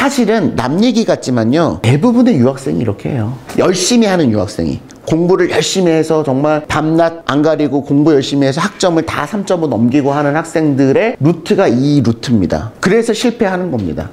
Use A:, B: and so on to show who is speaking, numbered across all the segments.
A: 사실은 남 얘기 같지만요, 대부분의 유학생이 이렇게 해요. 열심히 하는 유학생이. 공부를 열심히 해서 정말 밤낮 안 가리고 공부 열심히 해서 학점을 다 3.5 넘기고 하는 학생들의 루트가 이 루트입니다. 그래서 실패하는 겁니다.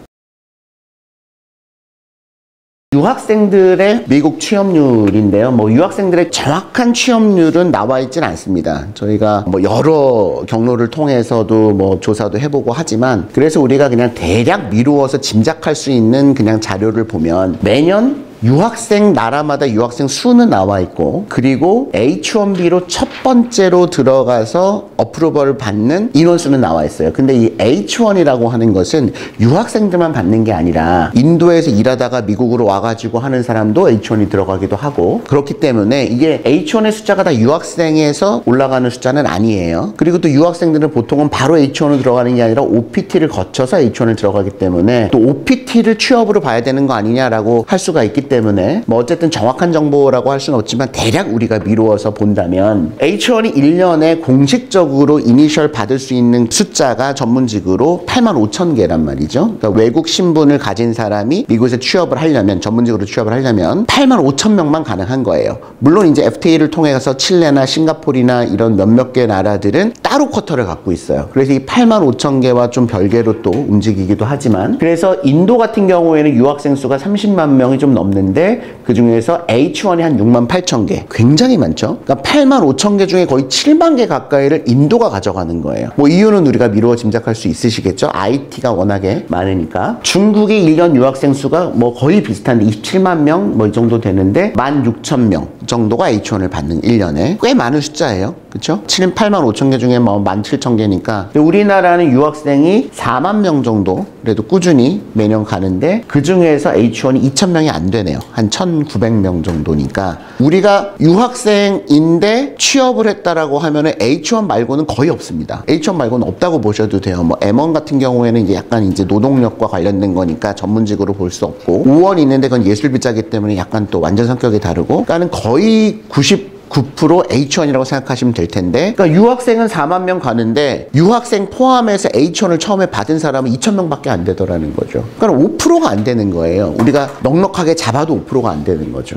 A: 유학생들의 미국 취업률인데요. 유학생들의 정확한 취업률은 나와 있진 않습니다. 저희가 여러 경로를 통해서도 조사도 해보고 하지만, 그래서 우리가 그냥 대략 미루어서 짐작할 수 있는 그냥 자료를 보면 매년 유학생 나라마다 유학생 수는 나와 있고, 그리고 H1B로 첫 번째로 들어가서 어프로벌을 받는 인원수는 나와 있어요. 근데 이 H1이라고 하는 것은 유학생들만 받는 게 아니라 인도에서 일하다가 미국으로 와가지고 하는 사람도 H1이 들어가기도 하고, 그렇기 때문에 이게 H1의 숫자가 다 유학생에서 올라가는 숫자는 아니에요. 그리고 또 유학생들은 보통은 바로 H1으로 들어가는 게 아니라 OPT를 거쳐서 H1을 들어가기 때문에 또 OPT를 취업으로 봐야 되는 거 아니냐라고 할 수가 있기 때문에 어쨌든 정확한 정보라고 할 수는 없지만 대략 우리가 미루어서 본다면 H1이 1년에 공식적으로 이니셜 받을 수 있는 숫자가 전문직으로 85,000개란 말이죠. 그러니까 외국 신분을 가진 사람이 미국에서 취업을 하려면, 전문직으로 취업을 하려면 85,000명만 가능한 거예요. 물론 이제 FTA를 통해서 칠레나 싱가포르나 이런 몇몇 개 나라들은 따로 쿼터를 갖고 있어요. 그래서 이 85,000개와 좀 별개로 또 움직이기도 하지만, 그래서 인도 같은 경우에는 유학생 수가 30만 명이 좀 넘는 그 중에서 H1이 한 68,000개, 굉장히 많죠. 그러니까 85,000개 중에 거의 7만 개 가까이를 인도가 가져가는 거예요. 이유는 우리가 미루어 짐작할 수 있으시겠죠. IT가 워낙에 많으니까. 중국의 1년 유학생 수가 거의 비슷한데 27만 명 이 정도 되는데 16,000명 정도가 H1을 받는 1년에 꽤 많은 숫자예요. 그렇죠? 85,000개 중에 17,000개니까 우리나라는 유학생이 4만 명 정도 그래도 꾸준히 매년 가는데, 그 중에서 H1이 2,000명이 안 되네요. 한 1,900명 정도니까 우리가 유학생인데 취업을 했다라고 하면은 H1 말고는 거의 없습니다. H1 말고는 없다고 보셔도 돼요. M1 같은 경우에는 이제 약간 이제 노동력과 관련된 거니까 전문직으로 볼 수 없고, 5원 있는데 그건 예술비자기 때문에 약간 또 완전 성격이 다르고, 그러니까는 거의 9% H1이라고 생각하시면 될 텐데, 그러니까 유학생은 4만 명 가는데 유학생 포함해서 H1을 처음에 받은 사람은 2,000명밖에 안 되더라는 거죠. 그러니까 5%가 안 되는 거예요. 우리가 넉넉하게 잡아도 5%가 안 되는 거죠.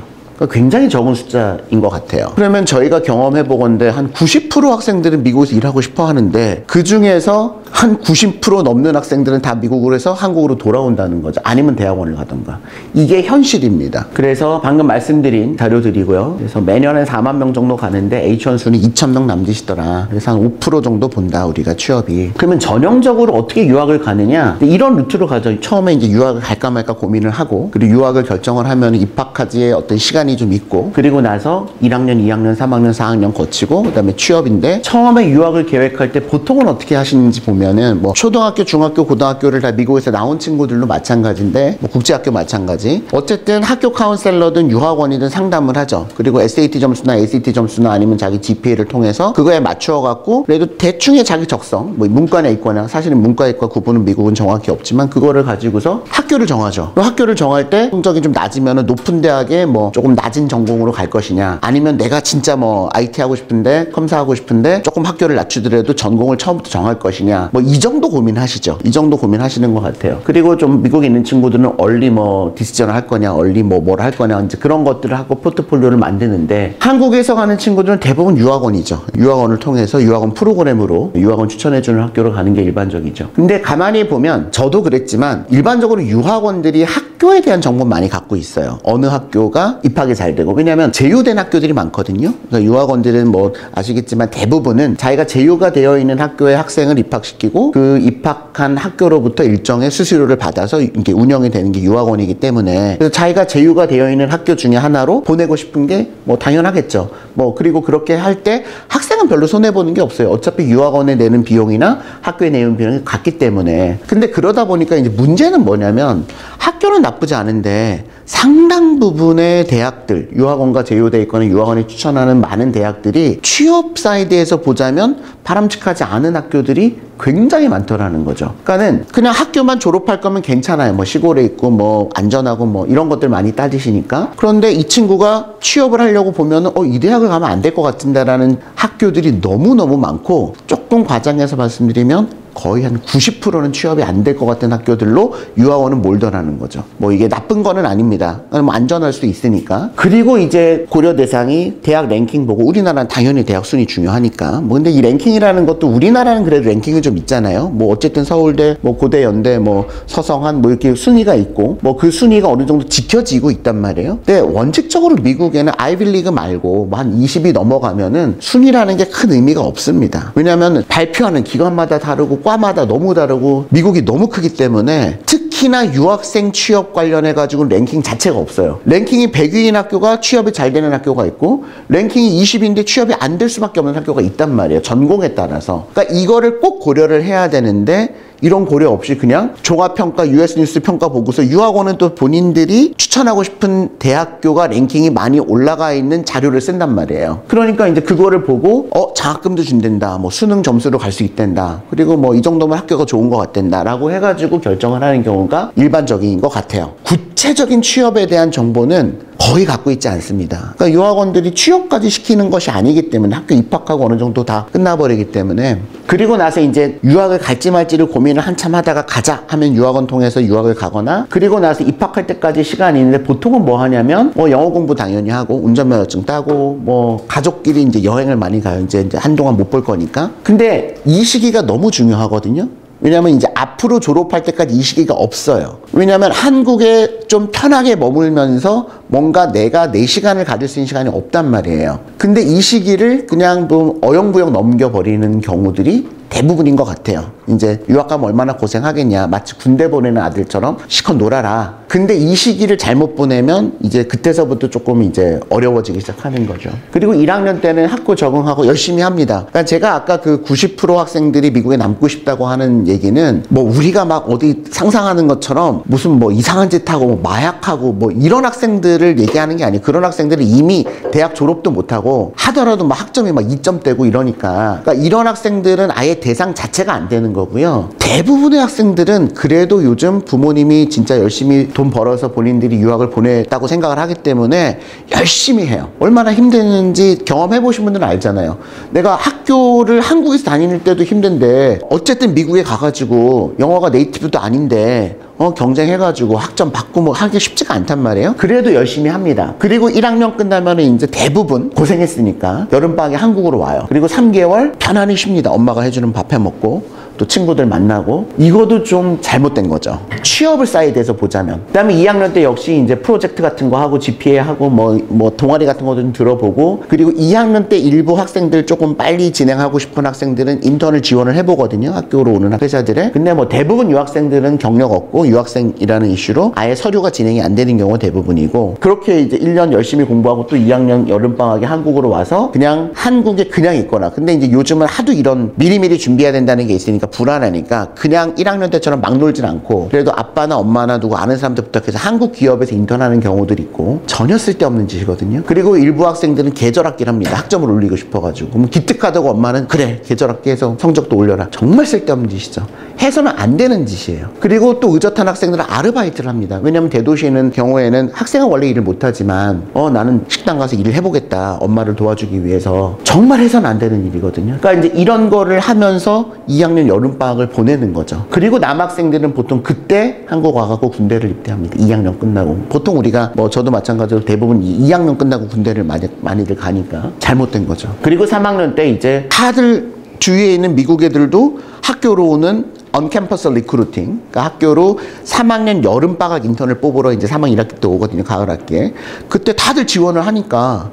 A: 굉장히 적은 숫자인 것 같아요. 그러면 저희가 경험해보건대 한 90% 학생들은 미국에서 일하고 싶어 하는데, 그 중에서 한 90% 넘는 학생들은 다 미국으로 해서 한국으로 돌아온다는 거죠. 아니면 대학원을 가던가. 이게 현실입니다. 그래서 방금 말씀드린 자료들이고요. 그래서 매년 한 4만 명 정도 가는데 H1 수는 2,000명 남짓이더라. 그래서 한 5% 정도 본다, 우리가 취업이. 그러면 전형적으로 어떻게 유학을 가느냐? 이런 루트로 가죠. 처음에 이제 유학을 갈까 말까 고민을 하고, 그리고 유학을 결정을 하면 입학까지의 어떤 시간이 좀 있고, 그리고 나서 1학년, 2학년, 3학년, 4학년 거치고, 그 다음에 취업인데, 처음에 유학을 계획할 때 보통은 어떻게 하시는지 보면은 초등학교, 중학교, 고등학교를 다 미국에서 나온 친구들도 마찬가지인데, 국제학교 마찬가지. 어쨌든 학교 카운셀러든 유학원이든 상담을 하죠. 그리고 SAT 점수나 ACT 점수나 아니면 자기 GPA를 통해서 그거에 맞추어 갖고, 그래도 대충의 자기 적성, 문과나 이과나, 사실은 문과 이과 구분은 미국은 정확히 없지만 그거를 가지고서 학교를 정하죠. 학교를 정할 때 성적이 좀 낮으면은 높은 대학에 조금 낮은 전공으로 갈 것이냐, 아니면 내가 진짜 IT 하고 싶은데, 컴사 하고 싶은데 조금 학교를 낮추더라도 전공을 처음부터 정할 것이냐, 이 정도 고민하시죠. 이 정도 고민하시는 것 같아요. 그리고 좀 미국에 있는 친구들은 얼리 디시전을 할 거냐, 얼리 뭘 할 거냐, 이제 그런 것들을 하고 포트폴리오를 만드는데, 한국에서 가는 친구들은 대부분 유학원이죠. 유학원을 통해서 유학원 프로그램으로 유학원 추천해주는 학교로 가는 게 일반적이죠. 근데 가만히 보면, 저도 그랬지만 일반적으로 유학원들이 학교에 대한 정보 많이 갖고 있어요. 어느 학교가 입학이 잘 되고, 왜냐하면 제휴된 학교들이 많거든요. 그러니까 유학원들은 아시겠지만 대부분은 자기가 제휴가 되어 있는 학교에 학생을 입학시키고, 그 입학한 학교로부터 일정의 수수료를 받아서 이렇게 운영이 되는 게 유학원이기 때문에, 그래서 자기가 제휴가 되어 있는 학교 중에 하나로 보내고 싶은 게 당연하겠죠. 그리고 그렇게 할 때 학생은 별로 손해보는 게 없어요. 어차피 유학원에 내는 비용이나 학교에 내는 비용이 같기 때문에. 근데 그러다 보니까 이제 문제는 뭐냐면, 학교는 나쁘지 않은데 상당 부분의 대학들, 유학원과 제휴되어 있거나 유학원이 추천하는 많은 대학들이 취업 사이드에서 보자면 바람직하지 않은 학교들이 굉장히 많더라는 거죠. 그러니까는 그냥 학교만 졸업할 거면 괜찮아요. 시골에 있고 안전하고 이런 것들 많이 따지시니까. 그런데 이 친구가 취업을 하려고 보면은 이 대학을 가면 안 될 것 같은데라는 학교들이 너무너무 많고, 조금 과장해서 말씀드리면 거의 한 90%는 취업이 안 될 것 같은 학교들로 유학원은 몰더라는 거죠. 뭐 이게 나쁜 거는 아닙니다. 뭐 안전할 수도 있으니까. 그리고 이제 고려 대상이 대학 랭킹 보고, 우리나라는 당연히 대학 순위 중요하니까. 뭐 근데 이 랭킹이라는 것도 우리나라는 그래도 랭킹이 좀 있잖아요. 뭐 어쨌든 서울대, 뭐 고대, 연대, 뭐 서성한 뭐 이렇게 순위가 있고, 뭐 그 순위가 어느 정도 지켜지고 있단 말이에요. 근데 원칙적으로 미국에는 아이비리그 말고 뭐 한 20이 넘어가면은 순위라는 게 큰 의미가 없습니다. 왜냐하면 발표하는 기관마다 다르고 과마다 너무 다르고 미국이 너무 크기 때문에, 특히나 유학생 취업 관련해 가지고 랭킹 자체가 없어요. 랭킹이 100위인 학교가 취업이 잘 되는 학교가 있고, 랭킹이 20인데 취업이 안 될 수밖에 없는 학교가 있단 말이에요. 전공에 따라서. 그러니까 이거를 꼭 고려를 해야 되는데, 이런 고려 없이 그냥 종합평가, US 뉴스 평가 보고서, 유학원은 또 본인들이 추천하고 싶은 대학교가 랭킹이 많이 올라가 있는 자료를 쓴단 말이에요. 그러니까 이제 그거를 보고 장학금도 준댄다, 뭐 수능 점수로 갈 수 있댄다, 그리고 뭐 이 정도면 학교가 좋은 것 같댄다 라고 해가지고 결정을 하는 경우가 일반적인 것 같아요. 구체적인 취업에 대한 정보는 거의 갖고 있지 않습니다. 그러니까 유학원들이 취업까지 시키는 것이 아니기 때문에, 학교 입학하고 어느 정도 다 끝나버리기 때문에, 그리고 나서 이제 유학을 갈지 말지를 고민을 한참 하다가 가자 하면 유학원 통해서 유학을 가거나, 그리고 나서 입학할 때까지 시간이 있는데, 보통은 뭐 하냐면 뭐 영어 공부 당연히 하고 운전면허증 따고 뭐 가족끼리 이제 여행을 많이 가요. 이제 한동안 못 볼 거니까. 근데 이 시기가 너무 중요하거든요. 왜냐면 이제 앞으로 졸업할 때까지 이 시기가 없어요. 왜냐면 한국에 좀 편하게 머물면서 뭔가 내가 내 시간을 가질 수 있는 시간이 없단 말이에요. 근데 이 시기를 그냥 좀 어영부영 넘겨버리는 경우들이 대부분인 것 같아요. 이제 유학 가면 얼마나 고생하겠냐, 마치 군대 보내는 아들처럼 실컷 놀아라. 근데 이 시기를 잘못 보내면 이제 그때서부터 조금 이제 어려워지기 시작하는 거죠. 그리고 1학년 때는 학교 적응하고 열심히 합니다. 그러니까 제가 아까 그 90% 학생들이 미국에 남고 싶다고 하는 얘기는, 뭐 우리가 막 어디 상상하는 것처럼 무슨 뭐 이상한 짓 하고 뭐 마약하고 뭐 이런 학생들을 얘기하는 게 아니에요. 그런 학생들이 이미 대학 졸업도 못하고, 하더라도 막 학점이 막 2점대고 이러니까. 그러니까 이런 학생들은 아예 대상 자체가 안 되는 거고요. 대부분의 학생들은 그래도 요즘 부모님이 진짜 열심히 돈 벌어서 본인들이 유학을 보냈다고 생각을 하기 때문에 열심히 해요. 얼마나 힘드는지 경험해 보신 분들은 알잖아요. 내가 학교를 한국에서 다닐 때도 힘든데, 어쨌든 미국에 가가지고 영어가 네이티브도 아닌데 경쟁해가지고 학점 받고 뭐 하기 쉽지가 않단 말이에요. 그래도 열심히 합니다. 그리고 1학년 끝나면 이제 대부분 고생했으니까 여름방학에 한국으로 와요. 그리고 3개월 편안히 쉽니다. 엄마가 해주는 밥 해먹고 또 친구들 만나고. 이것도 좀 잘못된 거죠. 취업을 사이드에서 보자면. 그 다음에 2학년 때 역시 이제 프로젝트 같은 거 하고 GPA 하고 뭐 동아리 같은 것도 좀 들어보고, 그리고 2학년 때 일부 학생들 조금 빨리 진행하고 싶은 학생들은 인턴을 지원을 해보거든요. 학교로 오는 회사들에. 근데 뭐 대부분 유학생들은 경력 없고 유학생이라는 이슈로 아예 서류가 진행이 안 되는 경우가 대부분이고, 그렇게 이제 1년 열심히 공부하고 또 2학년 여름방학에 한국으로 와서 그냥 한국에 그냥 있거나, 근데 이제 요즘은 하도 이런 미리미리 준비해야 된다는 게 있으니까 불안하니까 그냥 1학년 때처럼 막 놀진 않고, 그래도 아빠나 엄마나 누구 아는 사람들 부탁해서 한국 기업에서 인턴하는 경우들이 있고, 전혀 쓸데없는 짓이거든요. 그리고 일부 학생들은 계절학기를 합니다. 학점을 올리고 싶어가지고. 그럼 기특하다고 엄마는 그래 계절학기 해서 성적도 올려라. 정말 쓸데없는 짓이죠. 해서는 안 되는 짓이에요. 그리고 또 의젓한 학생들은 아르바이트를 합니다. 왜냐면 대도시에 있는 경우에는 학생은 원래 일을 못하지만 나는 식당 가서 일을 해보겠다, 엄마를 도와주기 위해서. 정말 해서는 안 되는 일이거든요. 그러니까 이제 이런 거를 하면서 2학년 여름방학을 보내는 거죠. 그리고 남학생들은 보통 그때 한국 와갖고 군대를 입대합니다. 2학년 끝나고. 보통 우리가 뭐 저도 마찬가지로 대부분 2학년 끝나고 군대를 많이들 가니까 잘못된 거죠. 그리고 3학년 때 이제 다들 주위에 있는 미국 애들도 학교로 오는 언캠퍼스 리크루팅, 그러니까 학교로 3학년 여름방학 인턴을 뽑으러 이제 3학년 1학기 때 오거든요. 가을 학기에. 그때 다들 지원을 하니까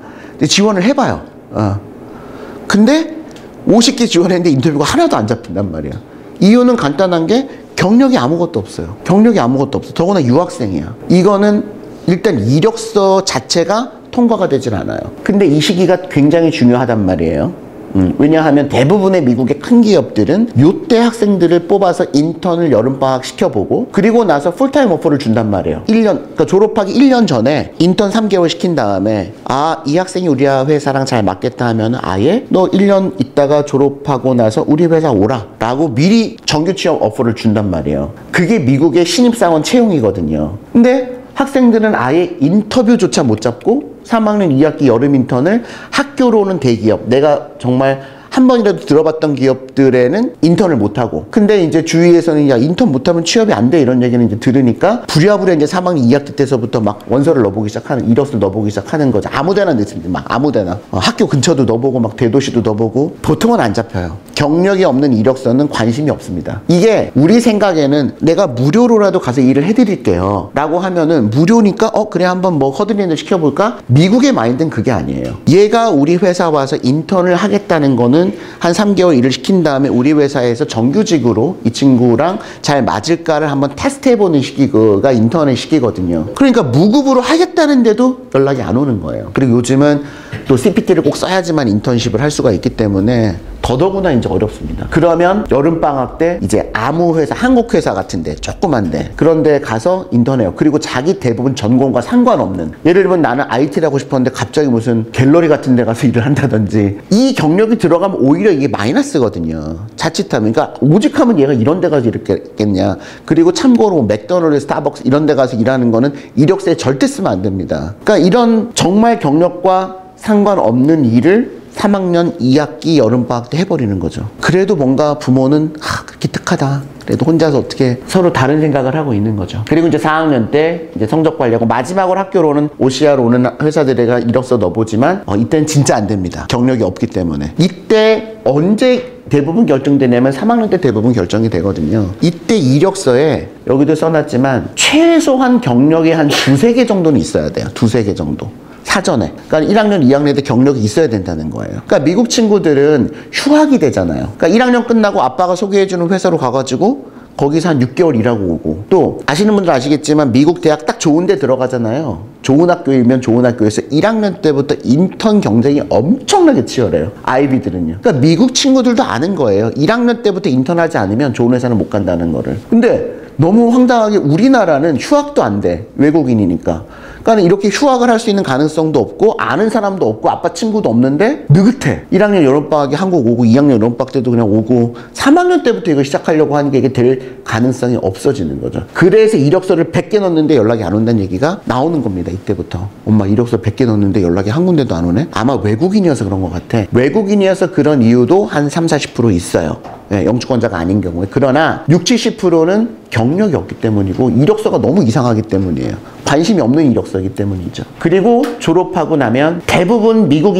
A: 지원을 해봐요. 근데 50개 지원했는데 인터뷰가 하나도 안 잡힌단 말이야. 이유는 간단한 게 경력이 아무것도 없어요. 경력이 아무것도 없어. 더구나 유학생이야. 이거는 일단 이력서 자체가 통과가 되질 않아요. 근데 이 시기가 굉장히 중요하단 말이에요. 왜냐하면 대부분의 미국의 큰 기업들은 요때 학생들을 뽑아서 인턴을 여름방학 시켜보고, 그리고 나서 풀타임 오퍼를 준단 말이에요. 1년, 그러니까 졸업하기 1년 전에 인턴 3개월 시킨 다음에, 이 학생이 우리 회사랑 잘 맞겠다 하면 아예 너 1년 있다가 졸업하고 나서 우리 회사 오라 라고 미리 정규 취업 오퍼를 준단 말이에요. 그게 미국의 신입사원 채용이거든요. 근데 학생들은 아예 인터뷰조차 못 잡고 3학년 2학기 여름 인턴을 학교로 오는 대기업, 내가 정말 한 번이라도 들어봤던 기업들에는 인턴을 못하고, 근데 이제 주위에서는 야 인턴 못하면 취업이 안 돼 이런 얘기는 이제 들으니까 부랴부랴 이제 3학년 2학기 때서부터 막 원서를 넣어보기 시작하는, 이력서를 넣어보기 시작하는 거죠. 아무데나 넣습니다. 막 아무데나 학교 근처도 넣어보고 막 대도시도 넣어보고. 보통은 안 잡혀요. 경력이 없는 이력서는 관심이 없습니다. 이게 우리 생각에는 내가 무료로라도 가서 일을 해드릴게요 라고 하면은 무료니까 그래 한번 뭐 허드렛을 시켜볼까? 미국의 마인드는 그게 아니에요. 얘가 우리 회사 와서 인턴을 하겠다는 거는 한 3개월 일을 시킨 다음에 우리 회사에서 정규직으로 이 친구랑 잘 맞을까를 한번 테스트해보는 시기가 인턴의 시기거든요. 그러니까 무급으로 하겠다는데도 연락이 안 오는 거예요. 그리고 요즘은 또 CPT를 꼭 써야지만 인턴십을 할 수가 있기 때문에 더더구나 이제 어렵습니다. 그러면 여름방학 때 이제 아무 회사, 한국 회사 같은데 조그만데 그런 데 가서 인턴해요. 그리고 자기 대부분 전공과 상관없는, 예를 들면 나는 IT를 하고 싶었는데 갑자기 무슨 갤러리 같은 데 가서 일을 한다든지, 이 경력이 들어가면 오히려 이게 마이너스거든요. 자칫하면. 그러니까 오직하면 얘가 이런 데 가서 이랬겠냐. 그리고 참고로 맥도날드, 스타벅스 이런 데 가서 일하는 거는 이력서에 절대 쓰면 안 됩니다. 그러니까 이런 정말 경력과 상관없는 일을 3학년 2학기 여름방학 때 해버리는 거죠. 그래도 뭔가 부모는 기특하다. 그래도 혼자서 어떻게 서로 다른 생각을 하고 있는 거죠. 그리고 이제 4학년 때 이제 성적 관리하고 마지막으로 학교로는 OCR 오는 회사들에가 이력서 넣어보지만 이때는 진짜 안 됩니다. 경력이 없기 때문에. 이때 언제 대부분 결정되냐면 3학년 때 대부분 결정이 되거든요. 이때 이력서에 여기도 써놨지만 최소한 경력이 한 2-3개 정도는 있어야 돼요. 2-3개 정도. 사전에. 그러니까 1학년, 2학년 때 경력이 있어야 된다는 거예요. 그러니까 미국 친구들은 휴학이 되잖아요. 그러니까 1학년 끝나고 아빠가 소개해주는 회사로 가가지고 거기서 한 6개월 일하고 오고, 또 아시는 분들 아시겠지만 미국 대학 딱 좋은 데 들어가잖아요. 좋은 학교이면 좋은 학교에서 1학년 때부터 인턴 경쟁이 엄청나게 치열해요. 아이비들은요. 그러니까 미국 친구들도 아는 거예요. 1학년 때부터 인턴하지 않으면 좋은 회사는 못 간다는 거를. 근데 너무 황당하게 우리나라는 휴학도 안 돼. 외국인이니까. 그러니까 이렇게 휴학을 할 수 있는 가능성도 없고 아는 사람도 없고 아빠 친구도 없는데 느긋해. 1학년 여름방학에 한국 오고 2학년 여름방학 때도 그냥 오고 3학년 때부터 이거 시작하려고 하는 게 이게 될 가능성이 없어지는 거죠. 그래서 이력서를 100개 넣었는데 연락이 안 온다는 얘기가 나오는 겁니다. 이때부터. 엄마 이력서 100개 넣었는데 연락이 한 군데도 안 오네? 아마 외국인이어서 그런 것 같아. 외국인이어서 그런 이유도 한 30-40% 있어요. 네, 영주권자가 아닌 경우에. 그러나 60-70%는 경력이 없기 때문이고 이력서가 너무 이상하기 때문이에요. 관심이 없는 이력서이기 때문이죠. 그리고 졸업하고 나면 대부분 미국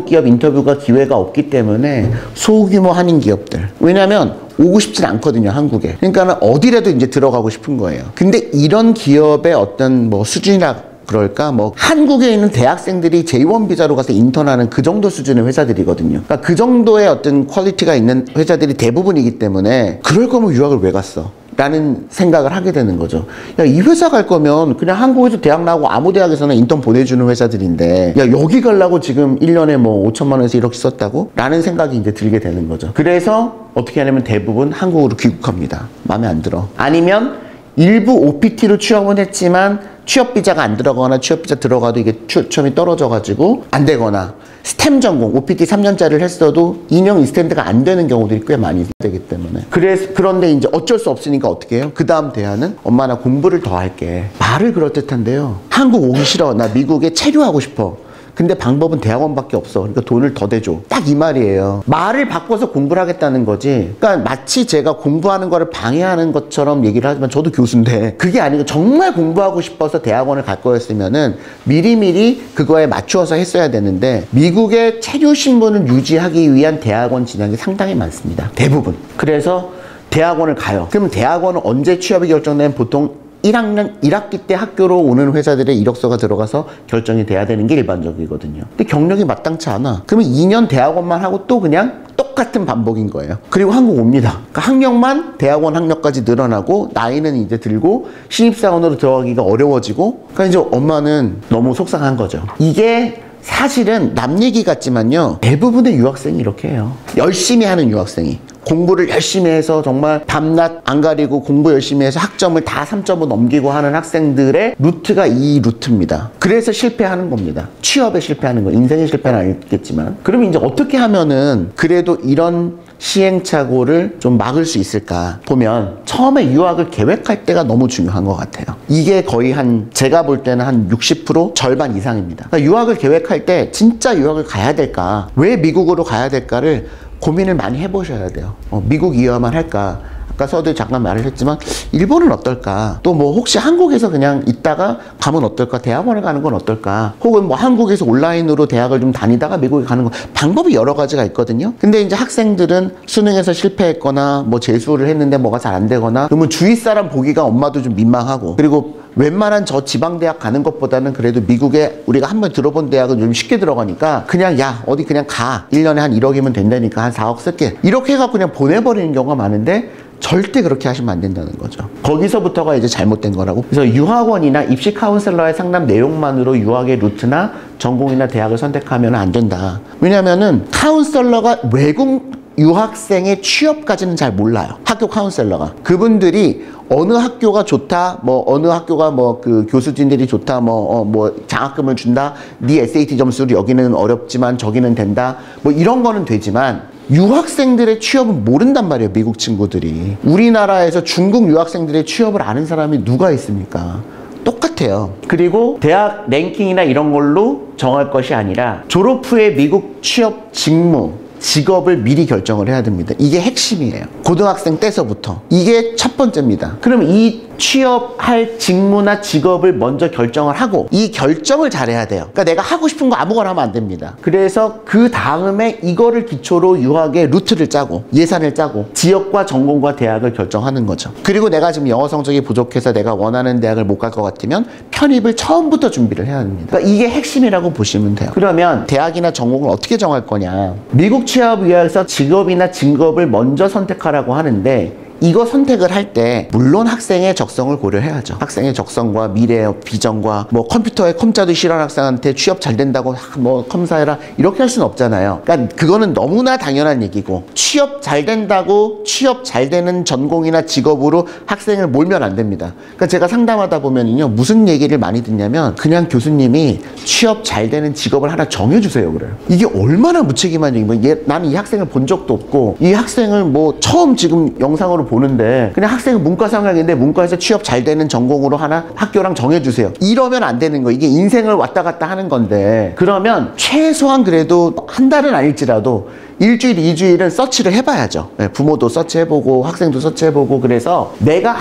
A: 기업 인터뷰가 기회가 없기 때문에 소규모 한인 기업들. 왜냐면 오고 싶진 않거든요, 한국에. 그러니까 어디라도 이제 들어가고 싶은 거예요. 근데 이런 기업의 어떤 뭐 수준이나 그럴까? 뭐 한국에 있는 대학생들이 J1 비자로 가서 인턴하는 그 정도 수준의 회사들이거든요. 그러니까 그 정도의 어떤 퀄리티가 있는 회사들이 대부분이기 때문에 그럴 거면 유학을 왜 갔어? 라는 생각을 하게 되는 거죠. 야, 이 회사 갈 거면 그냥 한국에서 대학 나오고 아무 대학에서나 인턴 보내주는 회사들인데 야, 여기 가려고 지금 1년에 뭐 5천만 원에서 1억씩 썼다고? 라는 생각이 이제 들게 되는 거죠. 그래서 어떻게 하냐면 대부분 한국으로 귀국합니다. 마음에 안 들어. 아니면 일부 OPT로 취업은 했지만 취업비자가 안 들어가거나 취업비자 들어가도 이게 추첨이 떨어져가지고 안 되거나 스템 전공, OPT 3년짜리를 했어도 인형 인스턴트가 안 되는 경우들이 꽤 많이 되기 때문에. 그런데 이제 어쩔 수 없으니까 어떻게 해요? 그 다음 대안은 엄마 나 공부를 더 할게. 말을 그럴듯한데요. 한국 오기 싫어. 나 미국에 체류하고 싶어. 근데 방법은 대학원밖에 없어. 그러니까 돈을 더 대줘. 딱 이 말이에요. 말을 바꿔서 공부를 하겠다는 거지. 그러니까 마치 제가 공부하는 거를 방해하는 것처럼 얘기를 하지만 저도 교수인데 그게 아니고 정말 공부하고 싶어서 대학원을 갈 거였으면은 미리미리 그거에 맞추어서 했어야 되는데 미국의 체류 신분을 유지하기 위한 대학원 진학이 상당히 많습니다. 대부분. 그래서 대학원을 가요. 그러면 대학원은 언제 취업이 결정되면 보통 1학년 1학기 때 학교로 오는 회사들의 이력서가 들어가서 결정이 돼야 되는 게 일반적이거든요. 근데 경력이 마땅치 않아. 그러면 2년 대학원만 하고 또 그냥 똑같은 반복인 거예요. 그리고 한국 옵니다. 그러니까 학력만 대학원 학력까지 늘어나고 나이는 이제 들고 신입사원으로 들어가기가 어려워지고 그러니까 이제 엄마는 너무 속상한 거죠. 이게 사실은 남 얘기 같지만요. 대부분의 유학생이 이렇게 해요. 열심히 하는 유학생이. 공부를 열심히 해서 정말 밤낮 안 가리고 공부 열심히 해서 학점을 다 3.5 넘기고 하는 학생들의 루트가 이 루트입니다. 그래서 실패하는 겁니다. 취업에 실패하는 거, 인생에 실패는 아니겠지만. 그러면 이제 어떻게 하면은 그래도 이런 시행착오를 좀 막을 수 있을까 보면 처음에 유학을 계획할 때가 너무 중요한 것 같아요. 이게 거의 제가 볼 때는 한 60% 절반 이상입니다. 그러니까 유학을 계획할 때 진짜 유학을 가야 될까, 왜 미국으로 가야 될까를 고민을 많이 해보셔야 돼요. 미국 이와만 할까? 아까 서두 잠깐 말을 했지만 일본은 어떨까? 또 뭐 혹시 한국에서 그냥 있다가 가면 어떨까? 대학원을 가는 건 어떨까? 혹은 뭐 한국에서 온라인으로 대학을 좀 다니다가 미국에 가는 건 방법이 여러 가지가 있거든요. 근데 이제 학생들은 수능에서 실패했거나 뭐 재수를 했는데 뭐가 잘 안 되거나 그러면 주위 사람 보기가 엄마도 좀 민망하고, 그리고 웬만한 저 지방대학 가는 것보다는 그래도 미국에 우리가 한번 들어본 대학은 좀 쉽게 들어가니까 그냥 야 어디 그냥 가, 1년에 한 1억이면 된다니까 한 4억 쓸게, 이렇게 해서 그냥 보내버리는 경우가 많은데 절대 그렇게 하시면 안 된다는 거죠. 거기서부터가 이제 잘못된 거라고. 그래서 유학원이나 입시 카운셀러의 상담 내용만으로 유학의 루트나 전공이나 대학을 선택하면 안 된다. 왜냐면은 카운셀러가 외국 유학생의 취업까지는 잘 몰라요. 학교 카운셀러가. 그분들이 어느 학교가 좋다, 뭐 어느 학교가 뭐 그 교수진들이 좋다, 뭐 장학금을 준다, 네 SAT 점수를 여기는 어렵지만 저기는 된다, 뭐 이런 거는 되지만 유학생들의 취업은 모른단 말이에요. 미국 친구들이. 우리나라에서 중국 유학생들의 취업을 아는 사람이 누가 있습니까? 똑같아요. 그리고 대학 랭킹이나 이런 걸로 정할 것이 아니라 졸업 후에 미국 취업 직무, 직업을 미리 결정을 해야 됩니다. 이게 핵심이에요. 고등학생 때서부터. 이게 첫 번째입니다. 그럼 이 취업할 직무나 직업을 먼저 결정을 하고 이 결정을 잘해야 돼요. 그러니까 내가 하고 싶은 거 아무거나 하면 안 됩니다. 그래서 그 다음에 이거를 기초로 유학의 루트를 짜고 예산을 짜고 지역과 전공과 대학을 결정하는 거죠. 그리고 내가 지금 영어 성적이 부족해서 내가 원하는 대학을 못 갈 것 같으면 편입을 처음부터 준비를 해야 합니다. 그러니까 이게 핵심이라고 보시면 돼요. 그러면 대학이나 전공을 어떻게 정할 거냐. 미국 취업 위해서 직업이나 직업을 먼저 선택하라고 하는데 이거 선택을 할 때 물론 학생의 적성을 고려해야죠. 학생의 적성과 미래의 비전과 뭐 컴퓨터에 컴자도 싫어하는 학생한테 취업 잘 된다고 뭐 컴사해라 이렇게 할 수는 없잖아요. 그러니까 그거는 너무나 당연한 얘기고, 취업 잘 된다고 취업 잘 되는 전공이나 직업으로 학생을 몰면 안 됩니다. 그러니까 제가 상담하다 보면요 무슨 얘기를 많이 듣냐면 그냥 교수님이 취업 잘 되는 직업을 하나 정해주세요 그래요. 이게 얼마나 무책임한 얘기예요. 나는 이 학생을 본 적도 없고 이 학생을 뭐 처음 지금 영상으로 보는데 그냥 학생은 문과 성향인데 문과에서 취업 잘 되는 전공으로 하나 학교랑 정해주세요. 이러면 안 되는 거예요. 이게 인생을 왔다 갔다 하는 건데, 그러면 최소한 그래도 한 달은 아닐지라도 일주일, 2주일은 서치를 해봐야죠. 부모도 서치해보고 학생도 서치해보고. 그래서 내가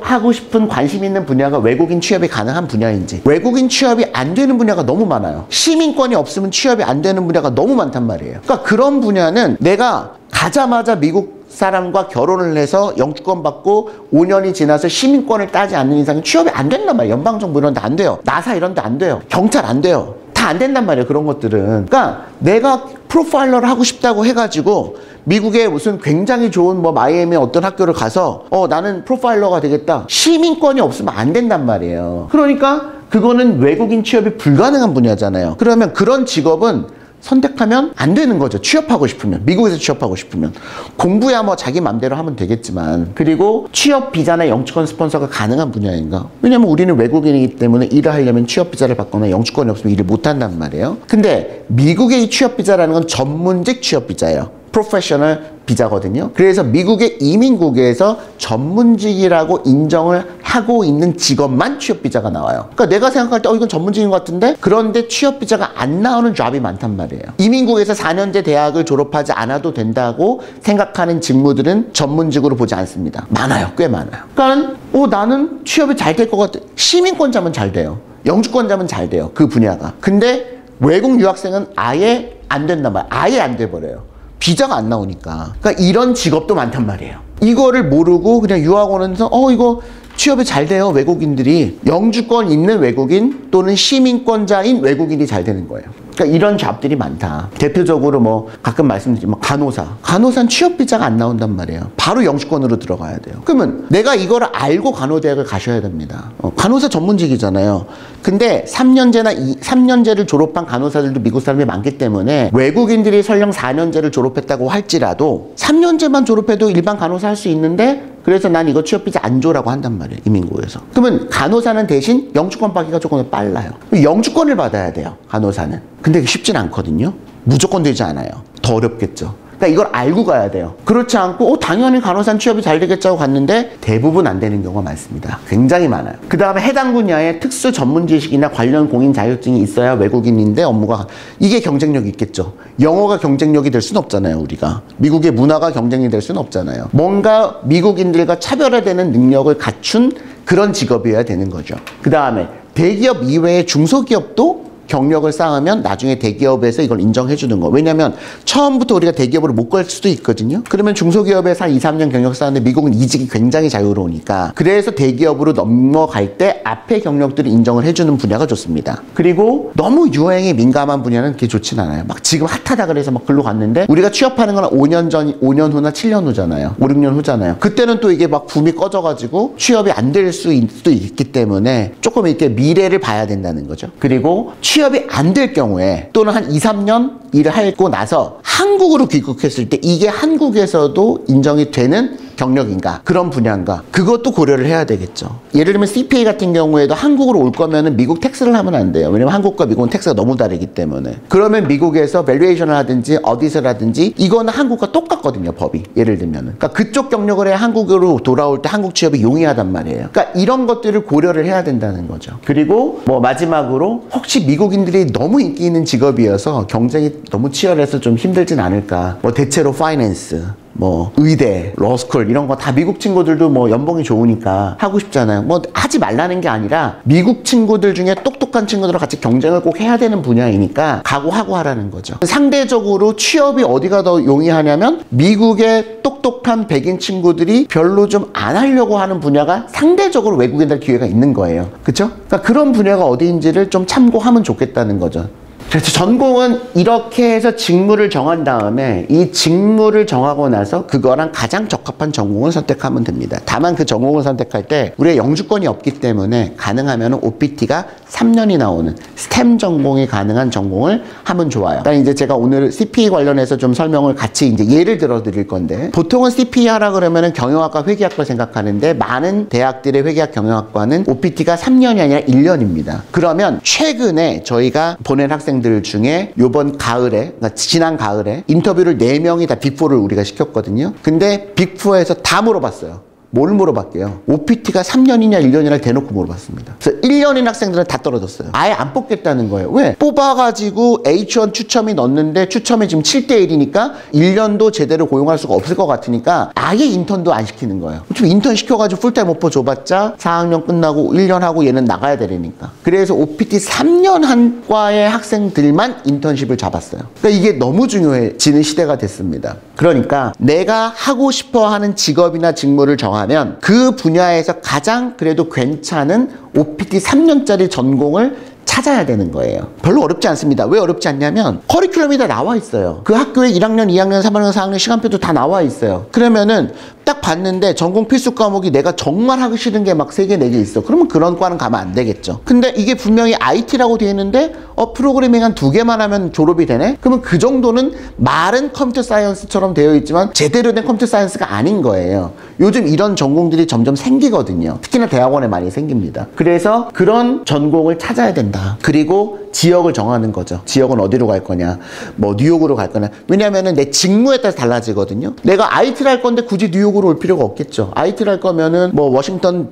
A: 하고 싶은 관심 있는 분야가 외국인 취업이 가능한 분야인지, 외국인 취업이 안 되는 분야가 너무 많아요. 시민권이 없으면 취업이 안 되는 분야가 너무 많단 말이에요. 그러니까 그런 분야는 내가 가자마자 미국 사람과 결혼을 해서 영주권 받고 5년이 지나서 시민권을 따지 않는 이상은 취업이 안 된단 말이에요. 연방정부 이런 데 안 돼요. 나사 이런 데 안 돼요. 경찰 안 돼요. 다 안 된단 말이에요. 그런 것들은. 그러니까 내가 프로파일러를 하고 싶다고 해가지고 미국에 무슨 굉장히 좋은 뭐 마이애미 어떤 학교를 가서 나는 프로파일러가 되겠다. 시민권이 없으면 안 된단 말이에요. 그러니까 그거는 외국인 취업이 불가능한 분야잖아요. 그러면 그런 직업은 선택하면 안 되는 거죠. 취업하고 싶으면, 미국에서 취업하고 싶으면. 공부야 뭐 자기 맘대로 하면 되겠지만. 그리고 취업 비자나 영주권 스폰서가 가능한 분야인가? 왜냐면 우리는 외국인이기 때문에 일을 하려면 취업 비자를 받거나 영주권이 없으면 일을 못 한단 말이에요. 근데 미국의 이 취업 비자라는 건 전문직 취업 비자예요. 프로페셔널 비자거든요. 그래서 미국의 이민국에서 전문직이라고 인정을 하고 있는 직업만 취업 비자가 나와요. 그러니까 내가 생각할 때 이건 전문직인 것 같은데, 그런데 취업 비자가 안 나오는 잡이 많단 말이에요. 이민국에서 4년제 대학을 졸업하지 않아도 된다고 생각하는 직무들은 전문직으로 보지 않습니다. 많아요. 꽤 많아요. 그러니까 나는 취업이 잘 될 것 같아. 시민권자면 잘 돼요. 영주권자면 잘 돼요. 그 분야가. 근데 외국 유학생은 아예 안 된단 말이에요. 아예 안 돼버려요. 비자가 안 나오니까. 그러니까 이런 직업도 많단 말이에요. 이거를 모르고 그냥 유학원에서 이거 취업이 잘 돼요. 외국인들이 영주권 있는 외국인 또는 시민권자인 외국인이 잘 되는 거예요. 그러니까 이런 잡들이 많다. 대표적으로 뭐 가끔 말씀드리지만 간호사는 취업 비자가 안 나온단 말이에요. 바로 영주권으로 들어가야 돼요. 그러면 내가 이걸 알고 간호대학을 가셔야 됩니다. 간호사 전문직이잖아요. 근데 3년제를 졸업한 간호사들도 미국 사람이 많기 때문에 외국인들이 설령 4년제를 졸업했다고 할지라도 3년제만 졸업해도 일반 간호사 할 수 있는데, 그래서 난 이거 취업비자 안 줘라고 한단 말이에요. 이민국에서. 그러면 간호사는 대신 영주권 받기가 조금 더 빨라요. 영주권을 받아야 돼요. 간호사는. 근데 이게 쉽진 않거든요. 무조건 되지 않아요. 더 어렵겠죠. 그러니까 이걸 알고 가야 돼요. 그렇지 않고 당연히 간호사 취업이 잘 되겠지 하고 갔는데 대부분 안 되는 경우가 많습니다. 굉장히 많아요. 그 다음에 해당 분야에 특수 전문 지식이나 관련 공인 자격증이 있어야 외국인인데 업무가, 이게 경쟁력이 있겠죠. 영어가 경쟁력이 될 수는 없잖아요. 우리가 미국의 문화가 경쟁이 될 수는 없잖아요. 뭔가 미국인들과 차별화되는 능력을 갖춘 그런 직업이어야 되는 거죠. 그 다음에 대기업 이외의 중소기업도 경력을 쌓으면 나중에 대기업에서 이걸 인정해 주는 거. 왜냐면 처음부터 우리가 대기업으로 못 갈 수도 있거든요. 그러면 중소기업에서 한 2, 3년 경력 쌓는데 미국은 이직이 굉장히 자유로우니까, 그래서 대기업으로 넘어갈 때 앞에 경력들을 인정을 해주는 분야가 좋습니다. 그리고 너무 유행에 민감한 분야는 그렇게 좋진 않아요. 막 지금 핫하다 그래서 막 글로 갔는데 우리가 취업하는 건 5년 후나 7년 후잖아요. 5, 6년 후잖아요. 그때는 또 이게 막 붐이 꺼져가지고 취업이 안 될 수도 있기 때문에 조금 이렇게 미래를 봐야 된다는 거죠. 그리고 취업이 안 될 경우에 또는 한 2, 3년 일을 하고 나서 한국으로 귀국했을 때 이게 한국에서도 인정이 되는 경력인가, 그런 분야인가, 그것도 고려를 해야 되겠죠. 예를 들면 CPA 같은 경우에도 한국으로 올 거면은 미국 텍스를 하면 안 돼요. 왜냐면 한국과 미국은 텍스가 너무 다르기 때문에. 그러면 미국에서 밸류에이션을 하든지 어디서를 하든지 이거는 한국과 똑같거든요, 법이. 예를 들면은. 그러니까 그쪽 경력을 해야 한국으로 돌아올 때 한국 취업이 용이하단 말이에요. 그러니까 이런 것들을 고려를 해야 된다는 거죠. 그리고 뭐 마지막으로 혹시 미국인들이 너무 인기 있는 직업이어서 경쟁이 너무 치열해서 좀 힘들진 않을까. 뭐 대체로 파이낸스, 뭐 의대, 로스쿨 이런 거 다 미국 친구들도 뭐 연봉이 좋으니까 하고 싶잖아요. 뭐 하지 말라는 게 아니라 미국 친구들 중에 똑똑한 친구들과 같이 경쟁을 꼭 해야 되는 분야이니까 각오하고 하라는 거죠. 상대적으로 취업이 어디가 더 용이하냐면 미국의 똑똑한 백인 친구들이 별로 좀 안 하려고 하는 분야가 상대적으로 외국인들 기회가 있는 거예요. 그렇죠? 그러니까 그런 분야가 어디인지를 좀 참고하면 좋겠다는 거죠. 그래서 전공은 이렇게 해서 직무를 정한 다음에 이 직무를 정하고 나서 그거랑 가장 적합한 전공을 선택하면 됩니다. 다만 그 전공을 선택할 때 우리가 영주권이 없기 때문에 가능하면 OPT가 3년이 나오는 스템 전공이 가능한 전공을 하면 좋아요. 일단 이제 제가 오늘 CPA 관련해서 좀 설명을 같이 이제 예를 들어 드릴 건데, 보통은 CPA 하라 그러면은 경영학과 회계학과 생각하는데 많은 대학들의 회계학 경영학과는 OPT가 3년이 아니라 1년입니다. 그러면 최근에 저희가 보낸 학생들 중에 요번 가을에, 그러니까 지난 가을에 인터뷰를 4명이 다 빅4를 우리가 시켰거든요. 근데 빅4에서 다 물어봤어요. 뭘 물어봤게요? OPT가 3년이냐 1년이냐 대놓고 물어봤습니다. 그래서 1년인 학생들은 다 떨어졌어요. 아예 안 뽑겠다는 거예요. 왜? 뽑아가지고 H1 추첨이 넣었는데 추첨이 지금 7대1이니까 1년도 제대로 고용할 수가 없을 것 같으니까 아예 인턴도 안 시키는 거예요. 지금 인턴 시켜가지고 풀타임 오퍼 줘봤자 4학년 끝나고 1년 하고 얘는 나가야 되니까. 그래서 OPT 3년 한 과의 학생들만 인턴십을 잡았어요. 그러니까 이게 너무 중요해지는 시대가 됐습니다. 그러니까 내가 하고 싶어 하는 직업이나 직무를 정하면 그 분야에서 가장 그래도 괜찮은 OPT 3년짜리 전공을 찾아야 되는 거예요. 별로 어렵지 않습니다. 왜 어렵지 않냐면 커리큘럼이 다 나와 있어요. 그 학교에 1학년, 2학년, 3학년, 4학년 시간표도 다 나와 있어요. 그러면은 딱 봤는데 전공 필수 과목이 내가 정말 하기 싫은 게 막 3개, 4개 있어. 그러면 그런 과는 가면 안 되겠죠. 근데 이게 분명히 IT라고 되어 있는데 프로그래밍 한 2개만 하면 졸업이 되네? 그러면 그 정도는 말은 컴퓨터 사이언스처럼 되어 있지만 제대로 된 컴퓨터 사이언스가 아닌 거예요. 요즘 이런 전공들이 점점 생기거든요. 특히나 대학원에 많이 생깁니다. 그래서 그런 전공을 찾아야 된다. 그리고 지역을 정하는 거죠. 지역은 어디로 갈 거냐, 뭐 뉴욕으로 갈 거냐. 왜냐면은 내 직무에 따라서 달라지거든요. 내가 IT를 할 건데 굳이 뉴욕으로 올 필요가 없겠죠. IT를 할 거면은 뭐 워싱턴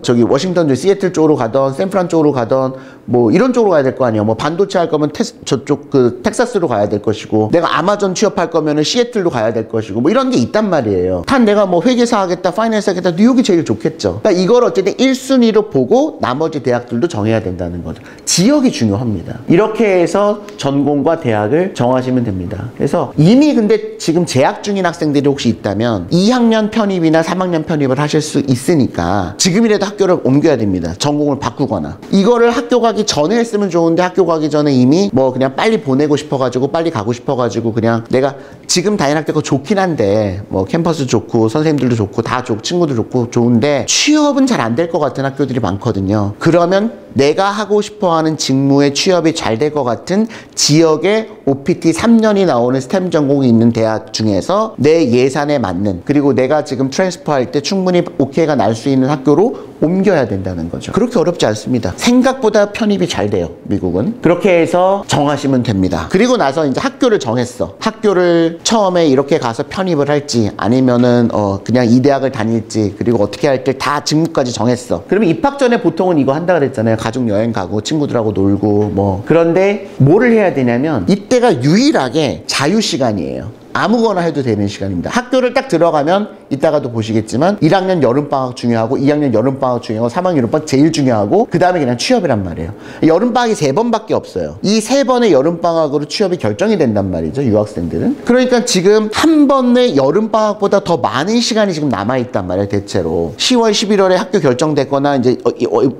A: 시애틀 쪽으로 가던 샌프란 쪽으로 가던 뭐 이런 쪽으로 가야 될 거 아니에요. 뭐 반도체 할 거면 저쪽 텍사스로 가야 될 것이고, 내가 아마존 취업할 거면은 시애틀로 가야 될 것이고, 뭐 이런 게 있단 말이에요. 단 내가 뭐 회계사 하겠다, 파이낸스 하겠다, 뉴욕이 제일 좋겠죠. 그러니까 이걸 어쨌든 1순위로 보고 나머지 대학들도 정해야 된다는 거죠. 지역이 중요해요. 중요합니다. 이렇게 해서 전공과 대학을 정하시면 됩니다. 그래서 이미 근데 지금 재학 중인 학생들이 혹시 있다면 2학년 편입이나 3학년 편입을 하실 수 있으니까 지금이라도 학교를 옮겨야 됩니다. 전공을 바꾸거나. 이거를 학교 가기 전에 했으면 좋은데 학교 가기 전에 이미 뭐 그냥 빨리 보내고 싶어가지고 빨리 가고 싶어가지고 그냥 내가 지금 다니는 학교가 좋긴 한데 뭐 캠퍼스 좋고 선생님들도 좋고 다 좋고 친구도 좋고 좋은데 취업은 잘 안 될 것 같은 학교들이 많거든요. 그러면 내가 하고 싶어하는 직무에 취업이 잘 될 것 같은 지역에 OPT 3년이 나오는 스템 전공이 있는 대학 중에서 내 예산에 맞는 그리고 내가 지금 트랜스퍼 할 때 충분히 오케이가 날 수 있는 학교로 옮겨야 된다는 거죠. 그렇게 어렵지 않습니다. 생각보다 편입이 잘 돼요, 미국은. 그렇게 해서 정하시면 됩니다. 그리고 나서 이제 학교를 정했어. 학교를 처음에 이렇게 가서 편입을 할지 아니면은 그냥 이 대학을 다닐지 그리고 어떻게 할지 다 직무까지 정했어. 그러면 입학 전에 보통은 이거 한다 그랬잖아요. 가족 여행 가고 친구들하고 놀고 뭐. 그런데 뭐를 해야 되냐면 이때가 유일하게 자유 시간이에요. 아무거나 해도 되는 시간입니다. 학교를 딱 들어가면 이따가도 보시겠지만 1학년 여름방학 중요하고 2학년 여름방학 중요하고 3학년 여름방학 제일 중요하고 그 다음에 그냥 취업이란 말이에요. 여름방학이 3번밖에 없어요. 이 3번의 여름방학으로 취업이 결정이 된단 말이죠. 유학생들은. 그러니까 지금 한 번의 여름방학보다 더 많은 시간이 지금 남아있단 말이에요. 대체로 10월 11월에 학교 결정됐거나 이제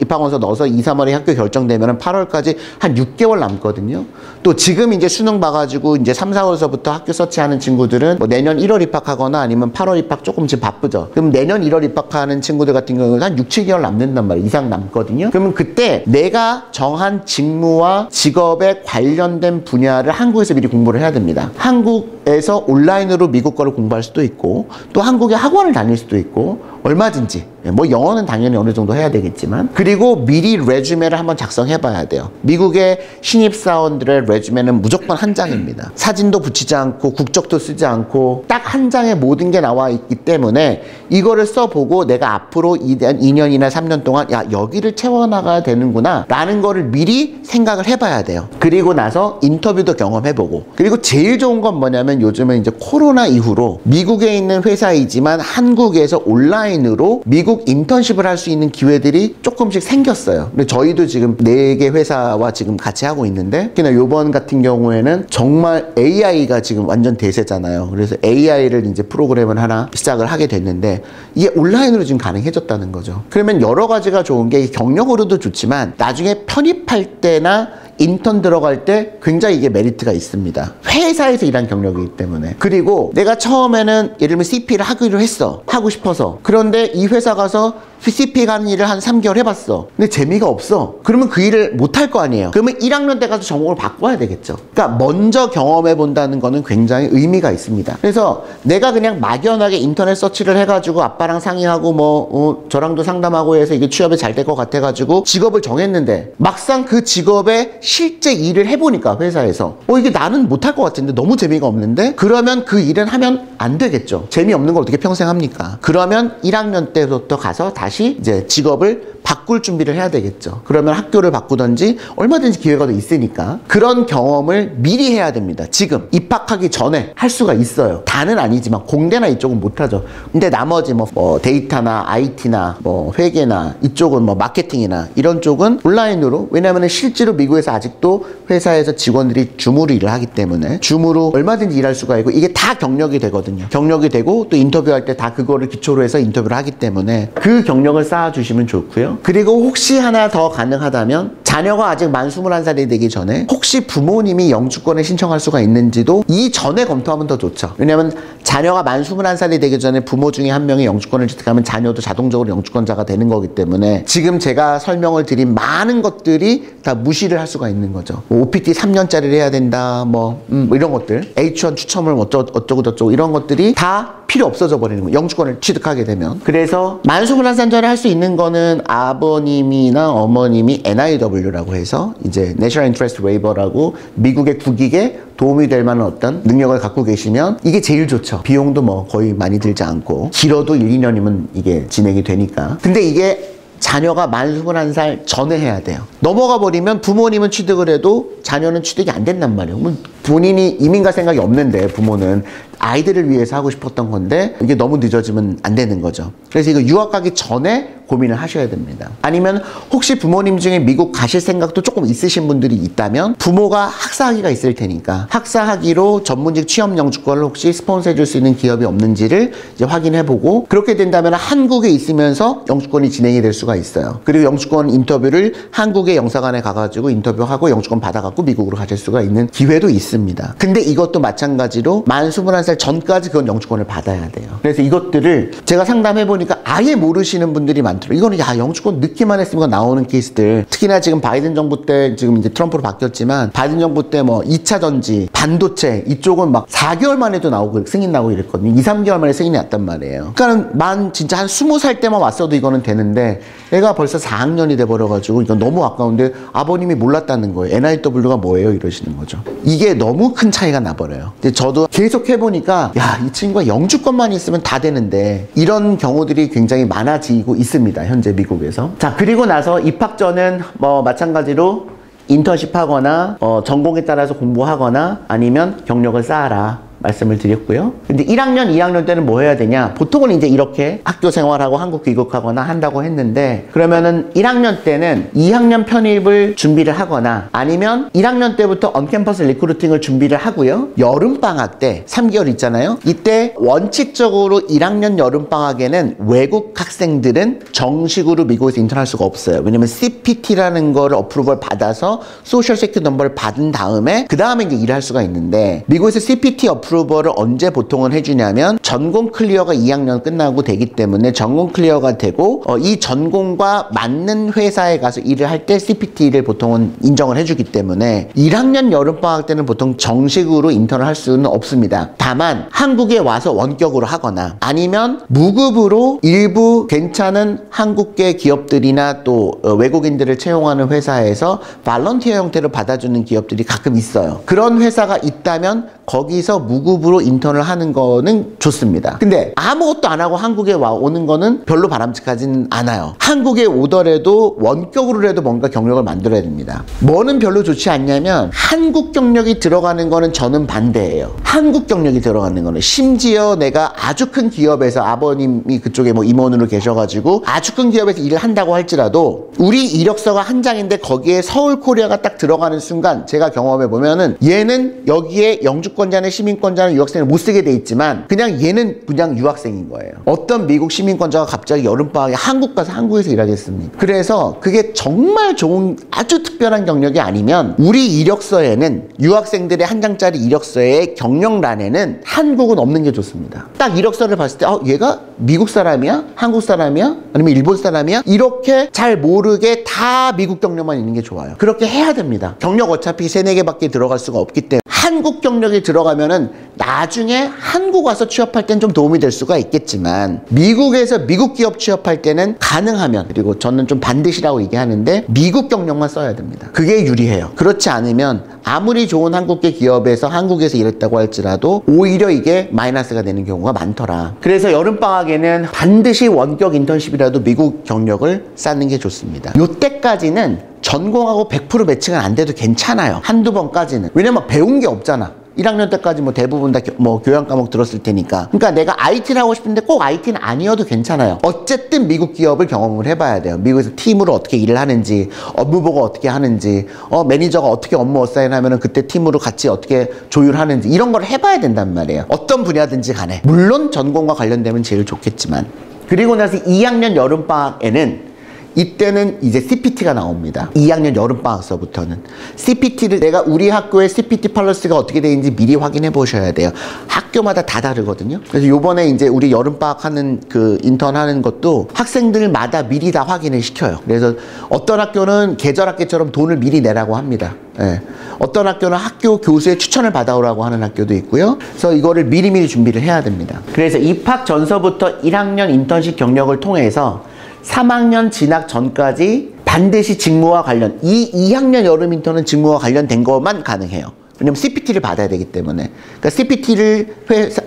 A: 입학원서 넣어서 2, 3월에 학교 결정되면 8월까지 한 6개월 남거든요. 또 지금 이제 수능 봐가지고 이제 3, 4월서부터 학교 서치하는 친구들은 뭐 내년 1월 입학하거나 아니면 8월 입학 조금 지금 바쁘죠. 그럼 내년 1월 입학하는 친구들 같은 경우는 한 6, 7개월 남는단 말이에요. 이상 남거든요. 그러면 그때 내가 정한 직무와 직업에 관련된 분야를 한국에서 미리 공부를 해야 됩니다. 한국에서 온라인으로 미국 거를 공부할 수도 있고 또 한국에 학원을 다닐 수도 있고 얼마든지 뭐 영어는 당연히 어느 정도 해야 되겠지만 그리고 미리 레주메를 한번 작성해 봐야 돼요. 미국의 신입사원들의 레주메는 무조건 한 장입니다. 사진도 붙이지 않고 국적도 쓰지 않고 딱 한 장에 모든 게 나와 있기 때문에 이거를 써보고 내가 앞으로 2년이나 3년 동안 야 여기를 채워나가야 되는구나 라는 거를 미리 생각을 해봐야 돼요. 그리고 나서 인터뷰도 경험해보고 그리고 제일 좋은 건 뭐냐면 요즘은 이제 코로나 이후로 미국에 있는 회사이지만 한국에서 온라인으로 미국 인턴십을 할 수 있는 기회들이 조금씩 생겼어요. 근데 저희도 지금 4개 회사와 지금 같이 하고 있는데 특히나 요번 같은 경우에는 정말 AI가 지금 완전 대세잖아요. 그래서 AI를 이제 프로그램을 하나 시작을 하게 됐는데 이게 온라인으로 지금 가능해졌다는 거죠. 그러면 여러 가지가 좋은 게 경력으로도 좋지만 나중에 편입할 때나 인턴 들어갈 때 굉장히 이게 메리트가 있습니다. 회사에서 일한 경력이기 때문에. 그리고 내가 처음에는 예를 들면 CP를 하기로 했어. 하고 싶어서. 그런데 이 회사 가서 CP 가는 일을 한 3개월 해봤어. 근데 재미가 없어. 그러면 그 일을 못 할 거 아니에요. 그러면 1학년 때 가서 전공을 바꿔야 되겠죠. 그러니까 먼저 경험해 본다는 거는 굉장히 의미가 있습니다. 그래서 내가 그냥 막연하게 인터넷 서치를 해가지고 아빠랑 상의하고 저랑도 상담하고 해서 이게 취업이 잘 될 것 같아가지고 직업을 정했는데 막상 그 직업에 실제 일을 해보니까 회사에서 이게 나는 못할 것 같은데 너무 재미가 없는데 그러면 그 일은 하면 안 되겠죠. 재미없는 걸 어떻게 평생 합니까? 그러면 1학년 때부터 가서 다시 이제 직업을 바꿀 준비를 해야 되겠죠. 그러면 학교를 바꾸든지 얼마든지 기회가 더 있으니까 그런 경험을 미리 해야 됩니다. 지금 입학하기 전에 할 수가 있어요. 다는 아니지만 공대나 이쪽은 못하죠. 근데 나머지 뭐 데이터나 IT나 뭐 회계나 이쪽은 뭐 마케팅이나 이런 쪽은 온라인으로 왜냐하면 실제로 미국에서 아직도 회사에서 직원들이 줌으로 일을 하기 때문에 줌으로 얼마든지 일할 수가 있고 이게 다 경력이 되거든요. 경력이 되고 또 인터뷰할 때 다 그거를 기초로 해서 인터뷰를 하기 때문에 그 경력을 쌓아주시면 좋고요. 그리고 혹시 하나 더 가능하다면 자녀가 아직 만 21살이 되기 전에 혹시 부모님이 영주권을 신청할 수가 있는지도 이 전에 검토하면 더 좋죠. 왜냐하면 자녀가 만 21살이 되기 전에 부모 중에 한 명이 영주권을 취득하면 자녀도 자동적으로 영주권자가 되는 거기 때문에 지금 제가 설명을 드린 많은 것들이 다 무시를 할 수가 있는 거죠. OPT 3년짜리를 해야 된다 뭐 이런 것들 H1 추첨을 어쩌고 저쩌고 이런 것들이 다 필요 없어져 버리는 거예요. 영주권을 취득하게 되면. 그래서 만 21살 전에 할 수 있는 거는 아버님이나 어머님이 NIW라고 해서 이제 National Interest Waiver라고 미국의 국익에 도움이 될 만한 어떤 능력을 갖고 계시면 이게 제일 좋죠. 비용도 뭐 거의 많이 들지 않고 길어도 1, 2년이면 이게 진행이 되니까. 근데 이게 자녀가 만 21살 전에 해야 돼요. 넘어가 버리면 부모님은 취득을 해도 자녀는 취득이 안 된단 말이에요. 본인이 이민 갈 생각이 없는데 부모는 아이들을 위해서 하고 싶었던 건데 이게 너무 늦어지면 안 되는 거죠. 그래서 이거 유학 가기 전에 고민을 하셔야 됩니다. 아니면 혹시 부모님 중에 미국 가실 생각도 조금 있으신 분들이 있다면 부모가 학사학위가 있을 테니까 학사학위로 전문직 취업 영주권을 혹시 스폰서해 줄 수 있는 기업이 없는지를 이제 확인해보고, 그렇게 된다면 한국에 있으면서 영주권이 진행이 될 수가 있어요. 그리고 영주권 인터뷰를 한국의 영사관에 가가지고 인터뷰하고 영주권 받아갖고 미국으로 가실 수가 있는 기회도 있습니다. 근데 이것도 마찬가지로 만 21살 전까지 그건 영주권을 받아야 돼요. 그래서 이것들을 제가 상담해보니까 아예 모르시는 분들이 많더라고요. 이거는 야, 영주권 늦게만 했으면 나오는 케이스들. 특히나 지금 바이든 정부 때, 지금 이제 트럼프로 바뀌었지만 바이든 정부 때 뭐 2차 전지, 반도체 이쪽은 막 4개월 만에도 나오고 승인 나오고 이랬거든요. 2, 3개월 만에 승인이 났단 말이에요. 그러니까 진짜 한 20살 때만 왔어도 이거는 되는데 애가 벌써 4학년이 돼버려가지고 이건 너무 아까운데 아버님이 몰랐다는 거예요. NIW가 뭐예요? 이러시는 거죠. 이게 너무 큰 차이가 나버려요. 근데 저도 계속 해보니까 야, 이 친구가 영주권만 있으면 다 되는데 이런 경우들이 굉장히 많아지고 있습니다. 현재 미국에서. 자, 그리고 나서 입학 전은 뭐 마찬가지로 인턴십 하거나 전공에 따라서 공부하거나 아니면 경력을 쌓아라 말씀을 드렸고요. 근데 1학년, 2학년 때는 뭐 해야 되냐? 보통은 이제 이렇게 학교 생활하고 한국 귀국하거나 한다고 했는데, 그러면은 1학년 때는 2학년 편입을 준비를 하거나 아니면 1학년 때부터 언캠퍼스 리크루팅을 준비를 하고요. 여름방학 때 3개월 있잖아요. 이때 원칙적으로 1학년 여름방학에는 외국 학생들은 정식으로 미국에서 인턴할 수가 없어요. 왜냐면 CPT라는 거를 어프로벌 받아서 소셜 세큐리티 넘버를 받은 다음에 그 다음에 이제 일할 수가 있는데, 미국에서 CPT 어프로벌을 언제 보통은 해주냐면 전공 클리어가 2학년 끝나고 되기 때문에 전공 클리어가 되고 이 전공과 맞는 회사에 가서 일을 할 때 CPT를 보통은 인정을 해주기 때문에 1학년 여름방학 때는 보통 정식으로 인턴을 할 수는 없습니다. 다만 한국에 와서 원격으로 하거나 아니면 무급으로 일부 괜찮은 한국계 기업들이나 또 외국인들을 채용하는 회사에서 발런티어 형태로 받아주는 기업들이 가끔 있어요. 그런 회사가 있다면 거기서 무급으로 인턴을 하는 거는 좋습니다. 근데 아무것도 안 하고 한국에 오는 거는 별로 바람직하진 않아요. 한국에 오더라도 원격으로라도 뭔가 경력을 만들어야 됩니다. 뭐는 별로 좋지 않냐면 한국 경력이 들어가는 거는 저는 반대예요. 한국 경력이 들어가는 거는 심지어 내가 아주 큰 기업에서 아버님이 그쪽에 뭐 임원으로 계셔가지고 아주 큰 기업에서 일을 한다고 할지라도 우리 이력서가 한 장인데 거기에 서울 코리아가 딱 들어가는 순간 제가 경험해 보면은 얘는 여기에 영주권자는 시민권자는 유학생을 못 쓰게 돼 있지만 그냥 얘는 그냥 유학생인 거예요. 어떤 미국 시민권자가 갑자기 여름방학에 한국 가서 한국에서 일하겠습니까? 그래서 그게 정말 좋은 아주 특별한 경력이 아니면 우리 이력서에는 유학생들의 한 장짜리 이력서의 경력란에는 한국은 없는 게 좋습니다. 딱 이력서를 봤을 때 얘가 미국 사람이야? 한국 사람이야? 아니면 일본 사람이야? 이렇게 잘 모르게 다 미국 경력만 있는 게 좋아요. 그렇게 해야 됩니다. 경력 어차피 3, 4개밖에 들어갈 수가 없기 때문에 한국 경력이 들어가면은 나중에 한국 와서 취업할 땐 좀 도움이 될 수가 있겠지만 미국에서 미국 기업 취업할 때는 가능하면, 그리고 저는 좀 반드시라고 얘기하는데 미국 경력만 써야 됩니다. 그게 유리해요. 그렇지 않으면 아무리 좋은 한국계 기업에서 한국에서 일했다고 할지라도 오히려 이게 마이너스가 되는 경우가 많더라. 그래서 여름방학에는 반드시 원격 인턴십이라도 미국 경력을 쌓는 게 좋습니다. 요때까지는 전공하고 100% 매칭은 안 돼도 괜찮아요. 한두 번까지는. 왜냐면 배운 게 없잖아. 1학년 때까지 뭐 대부분 다 교양 과목 들었을 테니까. 그러니까 내가 IT를 하고 싶은데 꼭 IT는 아니어도 괜찮아요. 어쨌든 미국 기업을 경험을 해봐야 돼요. 미국에서 팀으로 어떻게 일을 하는지, 업무보고 어떻게 하는지, 매니저가 어떻게 업무 어사인하면은 그때 팀으로 같이 어떻게 조율하는지 이런 걸 해봐야 된단 말이에요. 어떤 분야든지 간에. 물론 전공과 관련되면 제일 좋겠지만. 그리고 나서 2학년 여름방학에는 이때는 이제 CPT가 나옵니다. 2학년 여름방학서부터는. CPT를 내가 우리 학교의 CPT 펄러스가 어떻게 되는지 미리 확인해 보셔야 돼요. 학교마다 다 다르거든요. 그래서 요번에 이제 우리 여름방학 하는 그 인턴 하는 것도 학생들마다 미리 다 확인을 시켜요. 그래서 어떤 학교는 계절학기처럼 돈을 미리 내라고 합니다. 예. 어떤 학교는 학교 교수의 추천을 받아오라고 하는 학교도 있고요. 그래서 이거를 미리미리 준비를 해야 됩니다. 그래서 입학 전서부터 1학년 인턴십 경력을 통해서 3학년 진학 전까지 반드시 직무와 관련, 이 2학년 여름 인턴은 직무와 관련된 것만 가능해요. 왜냐면 CPT를 받아야 되기 때문에. 그러니까 CPT를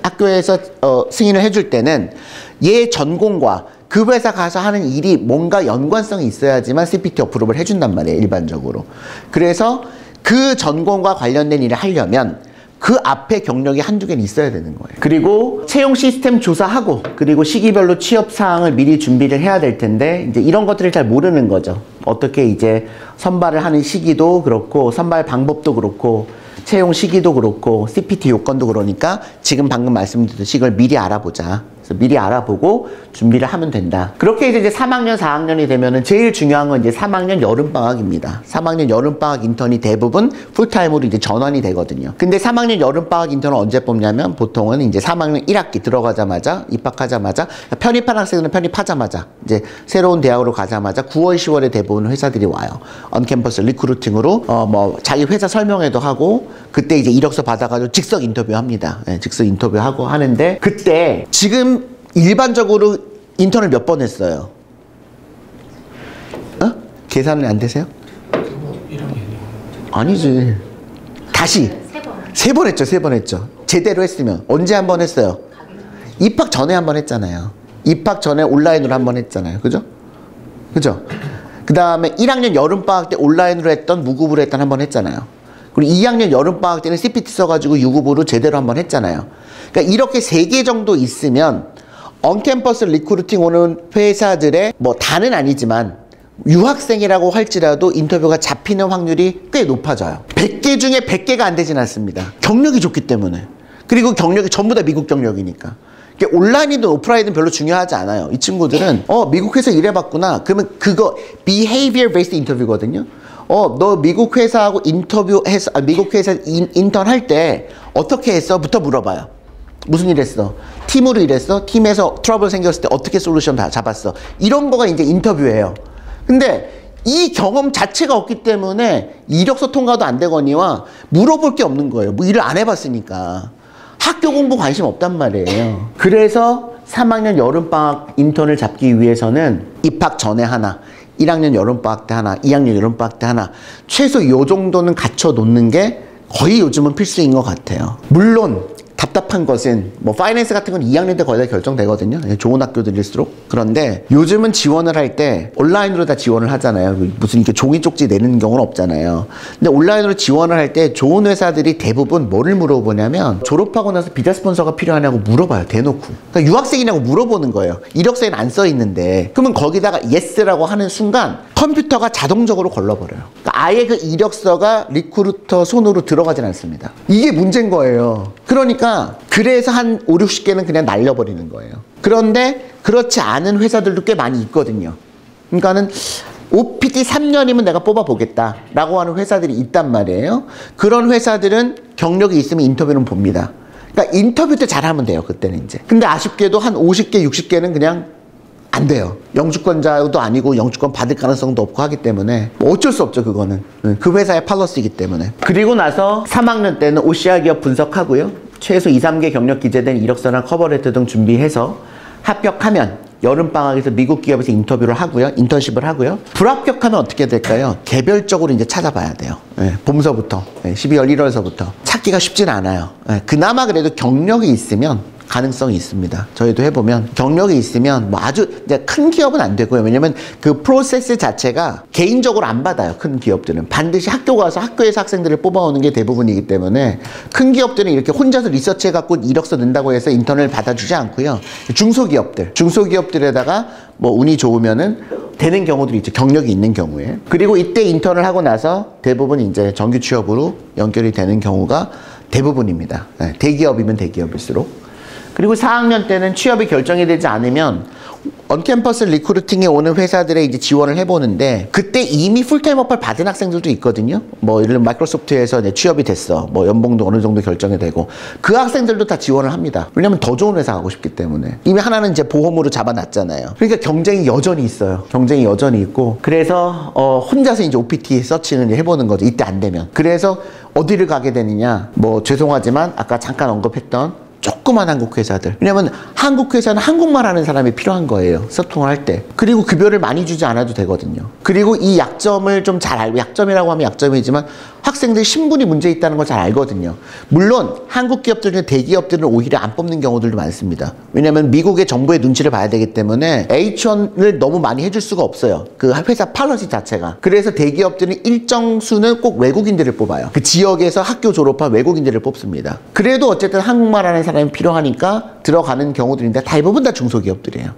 A: 학교에서 승인을 해줄 때는 얘 전공과 그 회사 가서 하는 일이 뭔가 연관성이 있어야지만 CPT 어프로브를 해준단 말이에요, 일반적으로. 그래서 그 전공과 관련된 일을 하려면 그 앞에 경력이 한두 개는 있어야 되는 거예요. 그리고 채용 시스템 조사하고 그리고 시기별로 취업 사항을 미리 준비를 해야 될 텐데 이제 이런 것들을 잘 모르는 거죠. 어떻게 이제 선발을 하는 시기도 그렇고 선발 방법도 그렇고 채용 시기도 그렇고 CPT 요건도 그러니까 지금 방금 말씀드렸듯이 이걸 미리 알아보자. 그래서 미리 알아보고 준비를 하면 된다. 그렇게 이제 3학년, 4학년이 되면은 제일 중요한 건 이제 3학년 여름방학입니다. 3학년 여름방학 인턴이 대부분 풀타임으로 이제 전환이 되거든요. 근데 3학년 여름방학 인턴을 언제 뽑냐면 보통은 이제 3학년 1학기 들어가자마자 입학하자마자 편입한 학생들은 편입하자마자 이제 새로운 대학으로 가자마자 9월, 10월에 대부분 회사들이 와요. 언캠퍼스 리크루팅으로 뭐 자기 회사 설명회도 하고 그때 이제 이력서 받아가지고 직접 인터뷰합니다. 네, 직접 인터뷰하고 하는데 그때 지금 일반적으로 인턴을 몇 번 했어요? 어? 계산이 안 되세요? 아니지. 다시. 세 번 했죠. 세 번 했죠. 제대로 했으면. 언제 한 번 했어요? 입학 전에 한 번 했잖아요. 입학 전에 온라인으로 한 번 했잖아요. 그죠? 그죠? 그 다음에 1학년 여름방학 때 온라인으로 했던 무급으로 했던 한 번 했잖아요. 그리고 2학년 여름방학 때는 CPT 써가지고 유급으로 제대로 한 번 했잖아요. 그러니까 이렇게 3개 정도 있으면 언캠퍼스 리크루팅 오는 회사들의 뭐 다는 아니지만 유학생이라고 할지라도 인터뷰가 잡히는 확률이 꽤 높아져요. 100개 중에 100개가 안 되진 않습니다. 경력이 좋기 때문에. 그리고 경력이 전부 다 미국 경력이니까. 온라인이든 오프라인이든 별로 중요하지 않아요. 이 친구들은 미국 회사 일해봤구나. 그러면 그거 behavior based 인터뷰거든요. 너 미국 회사하고 인터뷰해서 미국 회사 인턴 할 때 어떻게 했어?부터 물어봐요. 무슨 일 했어? 팀으로 일했어? 팀에서 트러블 생겼을 때 어떻게 솔루션 다 잡았어? 이런 거가 이제 인터뷰예요. 근데 이 경험 자체가 없기 때문에 이력서 통과도 안 되거니와 물어볼 게 없는 거예요. 뭐 일을 안 해봤으니까. 학교 공부 관심 없단 말이에요. 그래서 3학년 여름방학 인턴을 잡기 위해서는 입학 전에 하나, 1학년 여름방학 때 하나, 2학년 여름방학 때 하나, 최소 요 정도는 갖춰 놓는 게 거의 요즘은 필수인 것 같아요. 물론 답답한 것은 뭐 파이낸스 같은 건 2학년 때 거의 다 결정되거든요. 좋은 학교들일수록. 그런데 요즘은 지원을 할 때 온라인으로 다 지원을 하잖아요. 무슨 이렇게 종이 쪽지 내는 경우는 없잖아요. 근데 온라인으로 지원을 할 때 좋은 회사들이 대부분 뭐를 물어보냐면 졸업하고 나서 비자 스폰서가 필요하냐고 물어봐요. 대놓고. 그러니까 유학생이냐고 물어보는 거예요. 이력서에는 안 써 있는데. 그러면 거기다가 yes라고 하는 순간 컴퓨터가 자동적으로 걸러버려요. 그러니까 아예 그 이력서가 리크루터 손으로 들어가진 않습니다. 이게 문제인 거예요. 그러니까 그래서 한 5, 60개는 그냥 날려버리는 거예요. 그런데 그렇지 않은 회사들도 꽤 많이 있거든요. 그러니까는 OPT 3년이면 내가 뽑아보겠다 라고 하는 회사들이 있단 말이에요. 그런 회사들은 경력이 있으면 인터뷰는 봅니다. 그러니까 인터뷰 때 잘하면 돼요. 그때는 이제. 근데 아쉽게도 한 50개, 60개는 그냥 안 돼요. 영주권자도 아니고 영주권 받을 가능성도 없고 하기 때문에 뭐 어쩔 수 없죠. 그거는 그 회사의 팔러스이기 때문에. 그리고 나서 3학년 때는 OCR 기업 분석하고요. 최소 2, 3개 경력 기재된 이력서나 커버레터 등 준비해서 합격하면 여름방학에서 미국 기업에서 인터뷰를 하고요. 인턴십을 하고요. 불합격하면 어떻게 될까요? 개별적으로 이제 찾아봐야 돼요. 봄서부터 12월 1월서부터 찾기가 쉽진 않아요. 그나마 그래도 경력이 있으면 가능성이 있습니다. 저희도 해보면 경력이 있으면 뭐 아주 이제 큰 기업은 안 되고요. 왜냐면 그 프로세스 자체가 개인적으로 안 받아요. 큰 기업들은 반드시 학교 가서 학교에서 학생들을 뽑아오는 게 대부분이기 때문에 큰 기업들은 이렇게 혼자서 리서치해갖고 이력서 넣는다고 해서 인턴을 받아주지 않고요. 중소기업들에다가 뭐 운이 좋으면은 되는 경우들이 있죠. 경력이 있는 경우에. 그리고 이때 인턴을 하고 나서 대부분 이제 정규 취업으로 연결이 되는 경우가 대부분입니다. 대기업이면 대기업일수록. 그리고 4학년 때는 취업이 결정이 되지 않으면 언캠퍼스 리크루팅에 오는 회사들에 이제 지원을 해보는데 그때 이미 풀타임 오퍼를 받은 학생들도 있거든요. 뭐 예를 들면 마이크로소프트에서 취업이 됐어. 뭐 연봉도 어느 정도 결정이 되고 그 학생들도 다 지원을 합니다. 왜냐면 더 좋은 회사 가고 싶기 때문에. 이미 하나는 이제 보험으로 잡아놨잖아요. 그러니까 경쟁이 여전히 있어요. 경쟁이 여전히 있고 그래서 혼자서 이제 OPT 서치는 해보는 거죠. 이때 안 되면. 그래서 어디를 가게 되느냐. 뭐 죄송하지만 아까 잠깐 언급했던 조그만 한국 회사들. 왜냐면 한국 회사는 한국말 하는 사람이 필요한 거예요. 소통을 할 때. 그리고 급여를 많이 주지 않아도 되거든요. 그리고 이 약점을 좀 잘 알고, 약점이라고 하면 약점이지만 학생들 신분이 문제 있다는 걸 잘 알거든요. 물론 한국 기업들 중에 대기업들은 오히려 안 뽑는 경우들도 많습니다. 왜냐하면 미국의 정부의 눈치를 봐야 되기 때문에 H1을 너무 많이 해줄 수가 없어요. 그 회사 팔러시 자체가. 그래서 대기업들은 일정 수는 꼭 외국인들을 뽑아요. 그 지역에서 학교 졸업한 외국인들을 뽑습니다. 그래도 어쨌든 한국말 하는 사람이 필요하니까 들어가는 경우들인데 대부분 다 중소기업들이에요.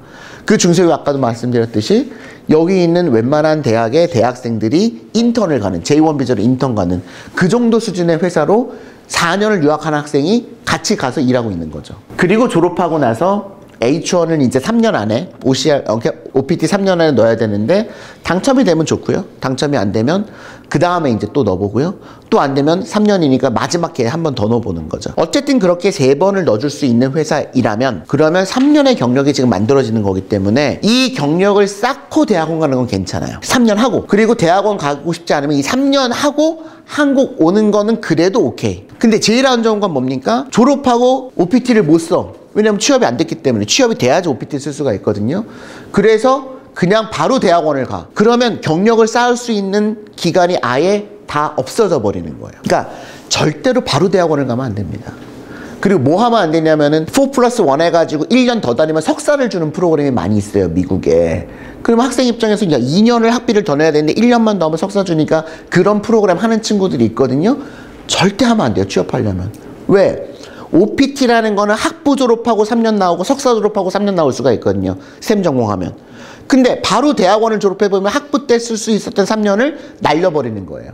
A: 그 중소기업 아까도 말씀드렸듯이 여기 있는 웬만한 대학의 대학생들이 인턴을 가는, J1 비자로 인턴 가는 그 정도 수준의 회사로 4년을 유학하는 학생이 같이 가서 일하고 있는 거죠. 그리고 졸업하고 나서 H1을 이제 3년 안에 OPT 3년 안에 넣어야 되는데 당첨이 되면 좋고요. 당첨이 안 되면 그 다음에 이제 또 넣어보고요. 또 안 되면 3년이니까 마지막 기회에 한 번 더 넣어보는 거죠. 어쨌든 그렇게 3번을 넣어줄 수 있는 회사이라면 그러면 3년의 경력이 지금 만들어지는 거기 때문에 이 경력을 쌓고 대학원 가는 건 괜찮아요. 3년 하고 그리고 대학원 가고 싶지 않으면 이 3년 하고 한국 오는 거는 그래도 오케이. 근데 제일 안 좋은 건 뭡니까? 졸업하고 OPT를 못 써. 왜냐면 취업이 안 됐기 때문에. 취업이 돼야지 OPT 쓸 수가 있거든요. 그래서 그냥 바로 대학원을 가. 그러면 경력을 쌓을 수 있는 기간이 아예 다 없어져 버리는 거예요. 그러니까 절대로 바로 대학원을 가면 안 됩니다. 그리고 뭐 하면 안 되냐면은 4+1 해가지고 1년 더 다니면 석사를 주는 프로그램이 많이 있어요, 미국에. 그럼 학생 입장에서 2년을 학비를 더 내야 되는데 1년만 더 하면 석사 주니까 그런 프로그램 하는 친구들이 있거든요. 절대 하면 안 돼요, 취업하려면. 왜? OPT라는 거는 학부 졸업하고 3년 나오고 석사 졸업하고 3년 나올 수가 있거든요. STEM 전공하면. 근데 바로 대학원을 졸업해보면 학부 때 쓸 수 있었던 3년을 날려버리는 거예요.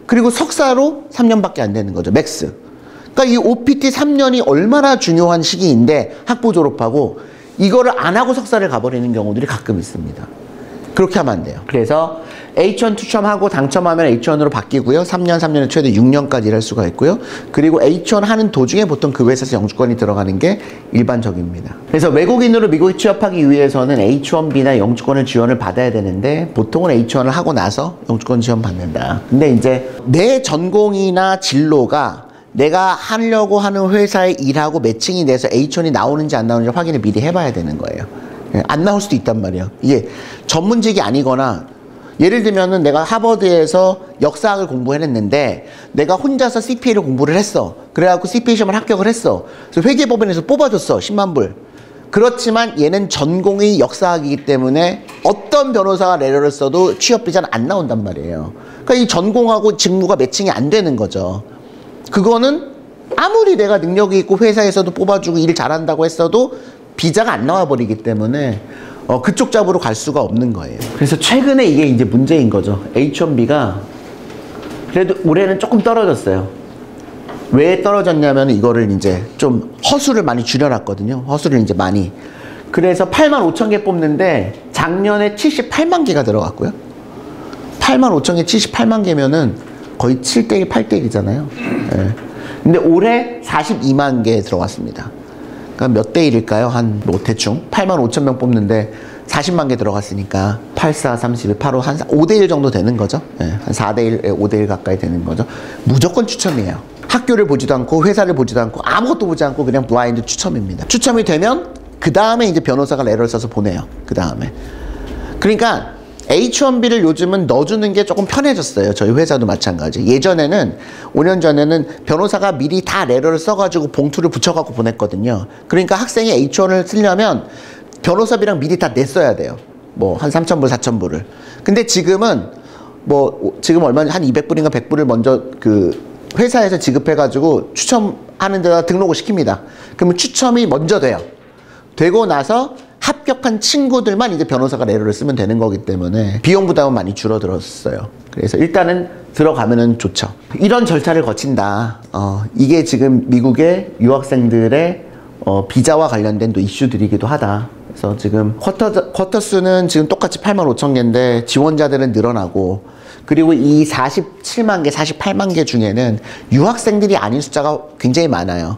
A: 그리고 석사로 3년밖에 안 되는 거죠. 맥스. 그러니까 이 OPT 3년이 얼마나 중요한 시기인데 학부 졸업하고 이거를 안 하고 석사를 가버리는 경우들이 가끔 있습니다. 그렇게 하면 안 돼요. 그래서 H1 추첨하고 당첨하면 H1으로 바뀌고요. 3년에 최대 6년까지 일할 수가 있고요. 그리고 H1 하는 도중에 보통 그 회사에서 영주권이 들어가는 게 일반적입니다. 그래서 외국인으로 미국에 취업하기 위해서는 H1B나 영주권을 지원을 받아야 되는데 보통은 H1을 하고 나서 영주권 지원 받는다. 근데 이제 내 전공이나 진로가 내가 하려고 하는 회사에 일하고 매칭이 돼서 H1이 나오는지 안 나오는지 확인을 미리 해봐야 되는 거예요. 안 나올 수도 있단 말이에요. 이게 전문직이 아니거나 예를 들면은 내가 하버드에서 역사학을 공부해냈는데 내가 혼자서 CPA를 공부를 했어. 그래갖고 CPA 시험을 합격을 했어. 그래서 회계법인에서 뽑아줬어. 10만 불. 그렇지만 얘는 전공이 역사학이기 때문에 어떤 변호사가 레터를 써도 취업 비자는 안 나온단 말이에요. 그러니까 이 전공하고 직무가 매칭이 안 되는 거죠. 그거는 아무리 내가 능력이 있고 회사에서도 뽑아주고 일 잘한다고 했어도 비자가 안 나와 버리기 때문에 그쪽 잡으로 갈 수가 없는 거예요. 그래서 최근에 이게 이제 문제인 거죠. H1B가 그래도 올해는 조금 떨어졌어요. 왜 떨어졌냐면 이거를 이제 좀 허수를 많이 줄여놨거든요. 허수를 이제 많이. 그래서 85,000개 뽑는데 작년에 78만 개가 들어갔고요. 85,000개 78만 개면은 거의 7대1, 8대1이잖아요. 예. 근데 올해 42만 개 들어갔습니다. 그러니까 몇 대 1일까요? 한 뭐 대충 85,000명 뽑는데 40만 개 들어갔으니까 8, 4, 32, 8, 5, 한 5대 1 정도 되는 거죠. 예, 한 4대 1, 5대 1 가까이 되는 거죠. 무조건 추첨이에요. 학교를 보지도 않고 회사를 보지도 않고 아무것도 보지 않고 그냥 블라인드 추첨입니다. 추첨이 되면 그 다음에 이제 변호사가 레터를 써서 보내요. 그 다음에. 그러니까 H1B를 요즘은 넣어주는 게 조금 편해졌어요. 저희 회사도 마찬가지. 예전에는 5년 전에는 변호사가 미리 다 레터를 써가지고 봉투를 붙여갖고 보냈거든요. 그러니까 학생이 H1을 쓰려면 변호사비랑 미리 다 냈어야 돼요. 뭐 한 3,000불, 4,000불을. 근데 지금은 뭐 지금 얼마인지 한 200불인가 100불을 먼저 그 회사에서 지급해가지고 추첨하는 데다 등록을 시킵니다. 그러면 추첨이 먼저 돼요. 되고 나서 합격한 친구들만 이제 변호사가 레터를 쓰면 되는 거기 때문에 비용 부담은 많이 줄어들었어요. 그래서 일단은 들어가면은 좋죠. 이런 절차를 거친다. 이게 지금 미국의 유학생들의 비자와 관련된 또 이슈들이기도 하다. 그래서 지금 쿼터 수는 지금 똑같이 85,000개인데 지원자들은 늘어나고 그리고 이 47만 개, 48만 개 중에는 유학생들이 아닌 숫자가 굉장히 많아요.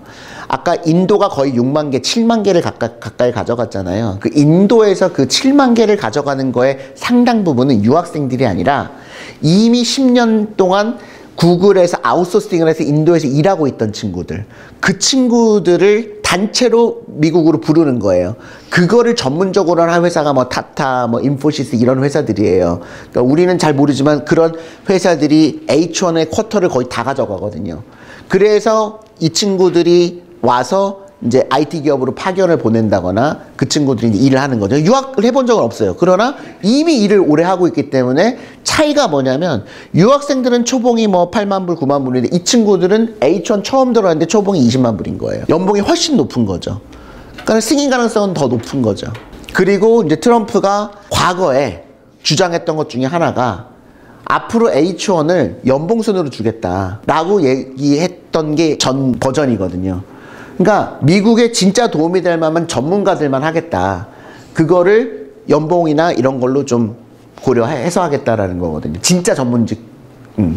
A: 아까 인도가 거의 6만 개, 7만 개를 가까이 가져갔잖아요. 그 인도에서 그 7만 개를 가져가는 거에 상당 부분은 유학생들이 아니라 이미 10년 동안 구글에서 아웃소싱을 해서 인도에서 일하고 있던 친구들. 그 친구들을 다 단체로 미국으로 부르는 거예요. 그거를 전문적으로 하는 회사가 뭐 타타, 뭐 인포시스 이런 회사들이에요. 그러니까 우리는 잘 모르지만 그런 회사들이 H1의 쿼터를 거의 다 가져가거든요. 그래서 이 친구들이 와서 이제 IT 기업으로 파견을 보낸다거나 그 친구들이 이제 일을 하는 거죠. 유학을 해본 적은 없어요. 그러나 이미 일을 오래 하고 있기 때문에 차이가 뭐냐면 유학생들은 초봉이 뭐 8만 불, 9만 불인데 이 친구들은 H1 처음 들어왔는데 초봉이 20만 불인 거예요. 연봉이 훨씬 높은 거죠. 그러니까 승인 가능성은 더 높은 거죠. 그리고 이제 트럼프가 과거에 주장했던 것 중에 하나가 앞으로 H1을 연봉순으로 주겠다라고 얘기했던 게 전 버전이거든요. 그러니까 미국에 진짜 도움이 될 만한 전문가들만 하겠다. 그거를 연봉이나 이런 걸로 좀 고려해서 하겠다라는 거거든요. 진짜 전문직,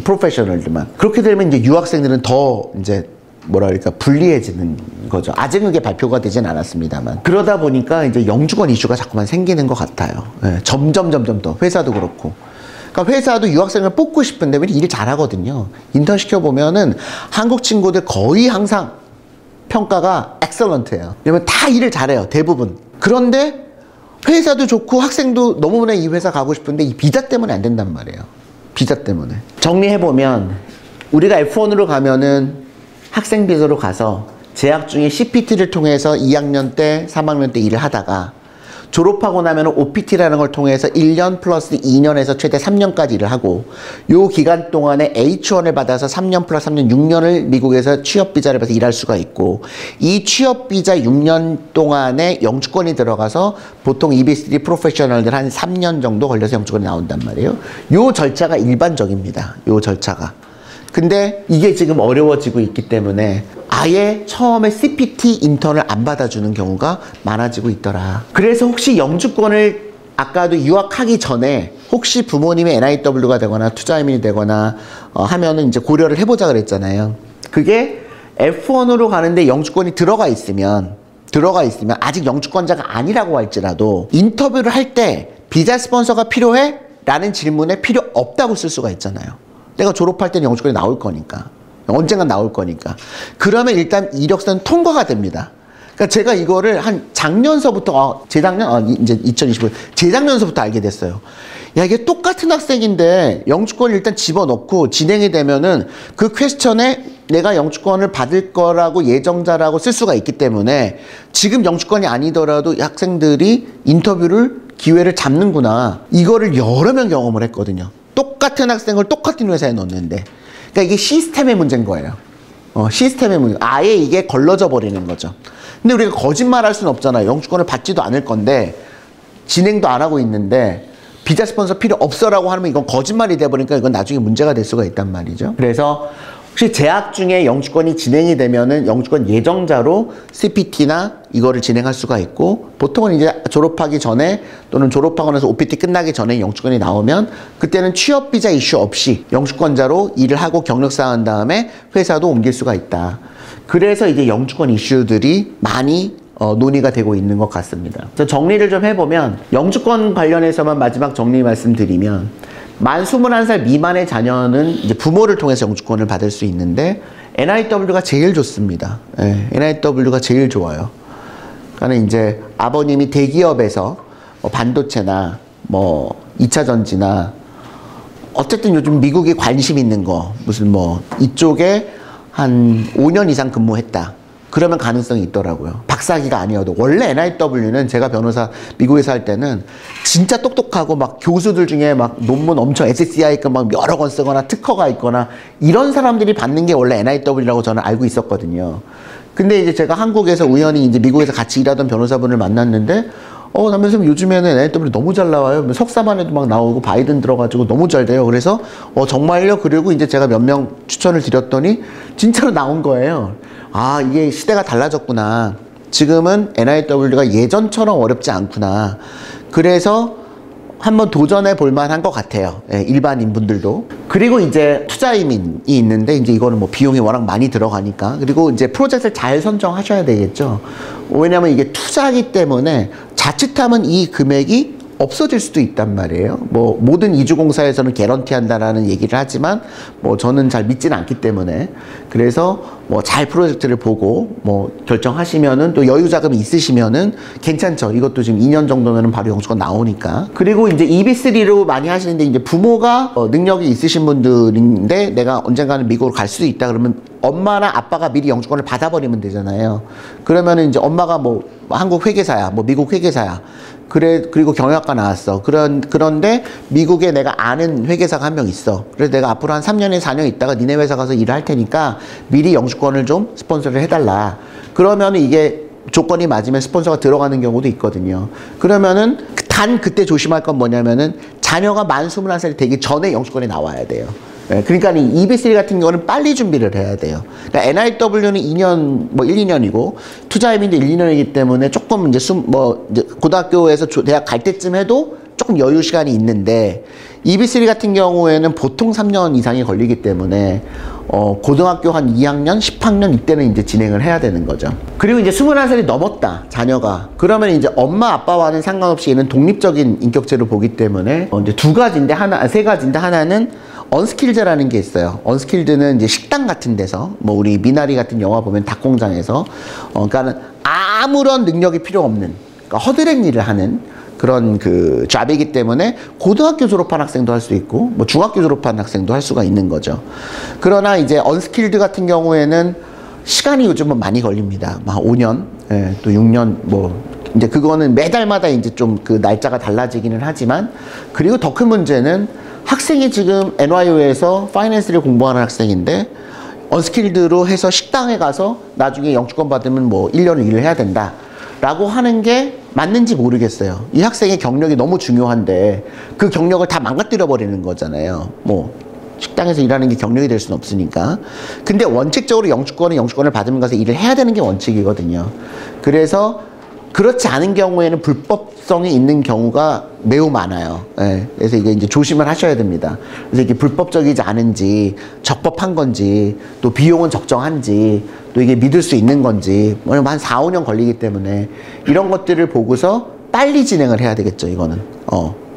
A: 프로페셔널들만. 그렇게 되면 이제 유학생들은 더 이제 뭐랄까 불리해지는 거죠. 아직은 그게 발표가 되진 않았습니다만. 그러다 보니까 이제 영주권 이슈가 자꾸만 생기는 것 같아요. 네, 점점 더 회사도 그렇고. 그러니까 회사도 유학생을 뽑고 싶은데 왜 일 잘하거든요. 인턴 시켜보면은 한국 친구들 거의 항상 평가가 엑셀런트예요. 왜냐면 다 일을 잘해요. 대부분. 그런데 회사도 좋고 학생도 너무나 이 회사 가고 싶은데 이 비자 때문에 안 된단 말이에요. 비자 때문에. 정리해보면 우리가 F1으로 가면은 학생 비자로 가서 재학 중에 CPT를 통해서 2학년 때, 3학년 때 일을 하다가 졸업하고 나면 OPT라는 걸 통해서 1년 플러스 2년에서 최대 3년까지 일을 하고 요 기간 동안에 H1을 받아서 3년 플러스 3년 6년을 미국에서 취업비자를 받아서 일할 수가 있고 이 취업비자 6년 동안에 영주권이 들어가서 보통 EB3 프로페셔널들 한 3년 정도 걸려서 영주권이 나온단 말이에요. 요 절차가 일반적입니다. 요 절차가. 근데 이게 지금 어려워지고 있기 때문에 아예 처음에 CPT 인턴을 안 받아주는 경우가 많아지고 있더라. 그래서 혹시 영주권을 아까도 유학하기 전에 혹시 부모님의 NIW가 되거나 투자이민이 되거나 하면은 이제 고려를 해보자 그랬잖아요. 그게 F1으로 가는데 영주권이 들어가 있으면 아직 영주권자가 아니라고 할지라도 인터뷰를 할 때 비자 스폰서가 필요해? 라는 질문에 필요 없다고 쓸 수가 있잖아요. 내가 졸업할 때는 영주권이 나올 거니까. 언젠간 나올 거니까. 그러면 일단 이력서는 통과가 됩니다. 그러니까 제가 이거를 한 작년서부터, 이제 2025년, 재작년서부터 알게 됐어요. 야, 이게 똑같은 학생인데 영주권을 일단 집어넣고 진행이 되면은 그 퀘스천에 내가 영주권을 받을 거라고 예정자라고 쓸 수가 있기 때문에 지금 영주권이 아니더라도 학생들이 인터뷰를 기회를 잡는구나. 이거를 여러 명 경험을 했거든요. 똑같은 학생을 똑같은 회사에 넣는데. 그러니까 이게 시스템의 문제인 거예요. 시스템의 문제. 아예 이게 걸러져 버리는 거죠. 근데 우리가 거짓말 할 수는 없잖아요. 영주권을 받지도 않을 건데 진행도 안 하고 있는데 비자 스폰서 필요 없어라고 하면 이건 거짓말이 돼버리니까 이건 나중에 문제가 될 수가 있단 말이죠. 그래서 혹시 재학 중에 영주권이 진행이 되면은 영주권 예정자로 CPT나 이거를 진행할 수가 있고 보통은 이제 졸업하기 전에 또는 졸업하고 나서 OPT 끝나기 전에 영주권이 나오면 그때는 취업비자 이슈 없이 영주권자로 일을 하고 경력 쌓은 다음에 회사도 옮길 수가 있다. 그래서 이제 영주권 이슈들이 많이 논의가 되고 있는 것 같습니다. 그래서 정리를 좀 해보면 영주권 관련해서만 마지막 정리 말씀드리면 만 21살 미만의 자녀는 이제 부모를 통해서 영주권을 받을 수 있는데 NIW가 제일 좋습니다. 네, NIW가 제일 좋아요. 그러니까 이제 아버님이 대기업에서 반도체나 뭐 2차 전지나 어쨌든 요즘 미국이 관심 있는 거 무슨 뭐 이쪽에 한 5년 이상 근무했다. 그러면 가능성이 있더라고요. 박사학위가 아니어도. 원래 NIW는 제가 변호사 미국에서 할 때는 진짜 똑똑하고 막 교수들 중에 막 논문 엄청 SCI급 막 여러 권 쓰거나 특허가 있거나 이런 사람들이 받는 게 원래 NIW라고 저는 알고 있었거든요. 근데 이제 제가 한국에서 우연히 이제 미국에서 같이 일하던 변호사분을 만났는데 남편 선생님 요즘에는 NIW 너무 잘 나와요. 석사만 해도 막 나오고 바이든 들어가지고 너무 잘 돼요. 그래서 정말요? 그리고 이제 제가 몇 명 추천을 드렸더니 진짜로 나온 거예요. 아, 이게 시대가 달라졌구나. 지금은 NIW가 예전처럼 어렵지 않구나. 그래서 한번 도전해 볼 만한 것 같아요. 예, 일반인 분들도. 그리고 이제 투자이민이 있는데 이제 이거는 뭐 비용이 워낙 많이 들어가니까. 그리고 이제 프로젝트를 잘 선정하셔야 되겠죠. 왜냐면 이게 투자이기 때문에 자칫하면 이 금액이 없어질 수도 있단 말이에요. 뭐 모든 이주공사에서는 개런티 한다라는 얘기를 하지만 뭐 저는 잘 믿지는 않기 때문에 그래서 뭐 잘 프로젝트를 보고 뭐 결정하시면은 또 여유 자금이 있으시면은 괜찮죠. 이것도 지금 2년 정도면은 바로 영주권 나오니까. 그리고 이제 EB3로 많이 하시는데 이제 부모가 능력이 있으신 분들인데 내가 언젠가는 미국으로 갈 수도 있다 그러면 엄마나 아빠가 미리 영주권을 받아버리면 되잖아요. 그러면은 이제 엄마가 뭐 한국 회계사야, 뭐 미국 회계사야. 그리고 경영학과 나왔어. 그런데 미국에 내가 아는 회계사가 한 명 있어. 그래서 내가 앞으로 한 3년에 4년 있다가 니네 회사 가서 일을 할 테니까 미리 영주권을 좀 스폰서를 해달라. 그러면 이게 조건이 맞으면 스폰서가 들어가는 경우도 있거든요. 그러면은 단 그때 조심할 건 뭐냐면은 자녀가 만 21살이 되기 전에 영주권이 나와야 돼요. 그러니까 이 EB3 같은 경우는 빨리 준비를 해야 돼요. 그러니까 NIW는 2년, 뭐 1, 2년이고 투자임인데 1, 2년이기 때문에 조금 이제 이제 고등학교에서 대학 갈 때쯤 해도 조금 여유 시간이 있는데 EB3 같은 경우에는 보통 3년 이상이 걸리기 때문에 고등학교 한 2학년, 10학년 이때는 이제 진행을 해야 되는 거죠. 그리고 이제 21살이 넘었다, 자녀가. 그러면 이제 엄마, 아빠와는 상관없이 얘는 독립적인 인격체를 보기 때문에 이제 세 가지인데 하나는 언스킬드라는 게 있어요. 언스킬드는 이제 식당 같은 데서 뭐 우리 미나리 같은 영화 보면 닭공장에서 그러니까는 아무런 능력이 필요 없는 그러니까 허드렛 일을 하는 그런 그 잡이기 때문에 고등학교 졸업한 학생도 할 수 있고 뭐 중학교 졸업한 학생도 할 수가 있는 거죠. 그러나 이제 언스킬드 같은 경우에는 시간이 요즘은 많이 걸립니다. 막 5년, 또 6년 뭐 이제 그거는 매달마다 이제 좀 그 날짜가 달라지기는 하지만 그리고 더 큰 문제는 학생이 지금 NYU에서 파이낸스를 공부하는 학생인데 언스킬드로 해서 식당에 가서 나중에 영주권 받으면 뭐 1년을 일을 해야 된다 라고 하는 게 맞는지 모르겠어요. 이 학생의 경력이 너무 중요한데 그 경력을 다 망가뜨려 버리는 거잖아요. 뭐 식당에서 일하는 게 경력이 될 수는 없으니까. 근데 원칙적으로 영주권을 받으면 가서 일을 해야 되는 게 원칙이거든요. 그래서 그렇지 않은 경우에는 불법성이 있는 경우가 매우 많아요. 그래서 이게 이제 조심을 하셔야 됩니다. 그래서 이게 불법적이지 않은지, 적법한 건지, 또 비용은 적정한지, 또 이게 믿을 수 있는 건지, 한 4, 5년 걸리기 때문에 이런 것들을 보고서 빨리 진행을 해야 되겠죠, 이거는.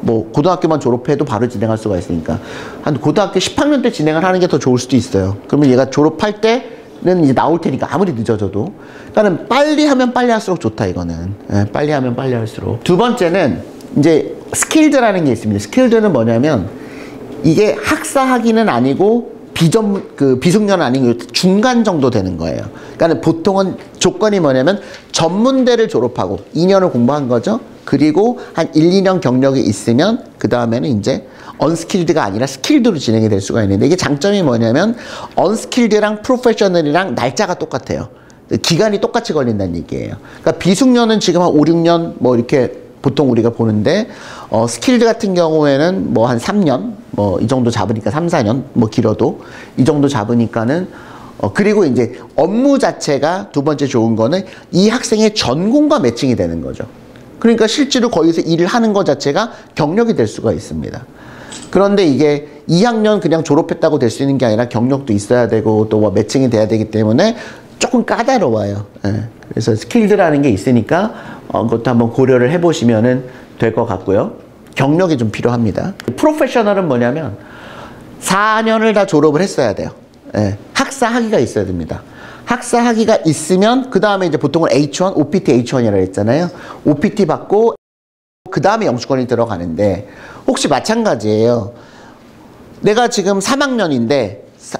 A: 뭐 고등학교만 졸업해도 바로 진행할 수가 있으니까. 한 고등학교 10학년 때 진행을 하는 게 더 좋을 수도 있어요. 그러면 얘가 졸업할 때는 이제 나올 테니까 아무리 늦어져도. 그러니까 빨리 하면 빨리 할수록 좋다, 이거는. 빨리 하면 빨리 할수록. 두 번째는 이제 스킬드라는 게 있습니다. 스킬드는 뭐냐면 이게 학사학위는 아니고 비숙련은 아니고 중간 정도 되는 거예요. 그러니까 보통은 조건이 뭐냐면 전문대를 졸업하고 2년을 공부한 거죠. 그리고 한 1, 2년 경력이 있으면 그 다음에는 이제 언스킬드가 아니라 스킬드로 진행이 될 수가 있는데 이게 장점이 뭐냐면 언스킬드랑 프로페셔널이랑 날짜가 똑같아요. 기간이 똑같이 걸린다는 얘기예요. 그러니까 비숙련은 지금 한 5, 6년 뭐 이렇게 보통 우리가 보는데 스킬드 같은 경우에는 뭐 한 3년 뭐 이 정도 잡으니까 3, 4년 뭐 길어도 이 정도 잡으니까는 그리고 이제 업무 자체가 두 번째 좋은 거는 이 학생의 전공과 매칭이 되는 거죠. 그러니까 실제로 거기서 일을 하는 것 자체가 경력이 될 수가 있습니다. 그런데 이게 2학년 그냥 졸업했다고 될 수 있는 게 아니라 경력도 있어야 되고 또 뭐 매칭이 돼야 되기 때문에 조금 까다로워요. 그래서 스킬드라는 게 있으니까 그것도 한번 고려를 해보시면 될 것 같고요. 경력이 좀 필요합니다. 프로페셔널은 뭐냐면 4년을 다 졸업을 했어야 돼요. 학사 학위가 있어야 됩니다. 학사 학위가 있으면 그 다음에 이제 보통은 H1, OPT H1이라고 했잖아요. OPT 받고 그 다음에 영주권이 들어가는데 혹시 마찬가지예요. 내가 지금 3학년인데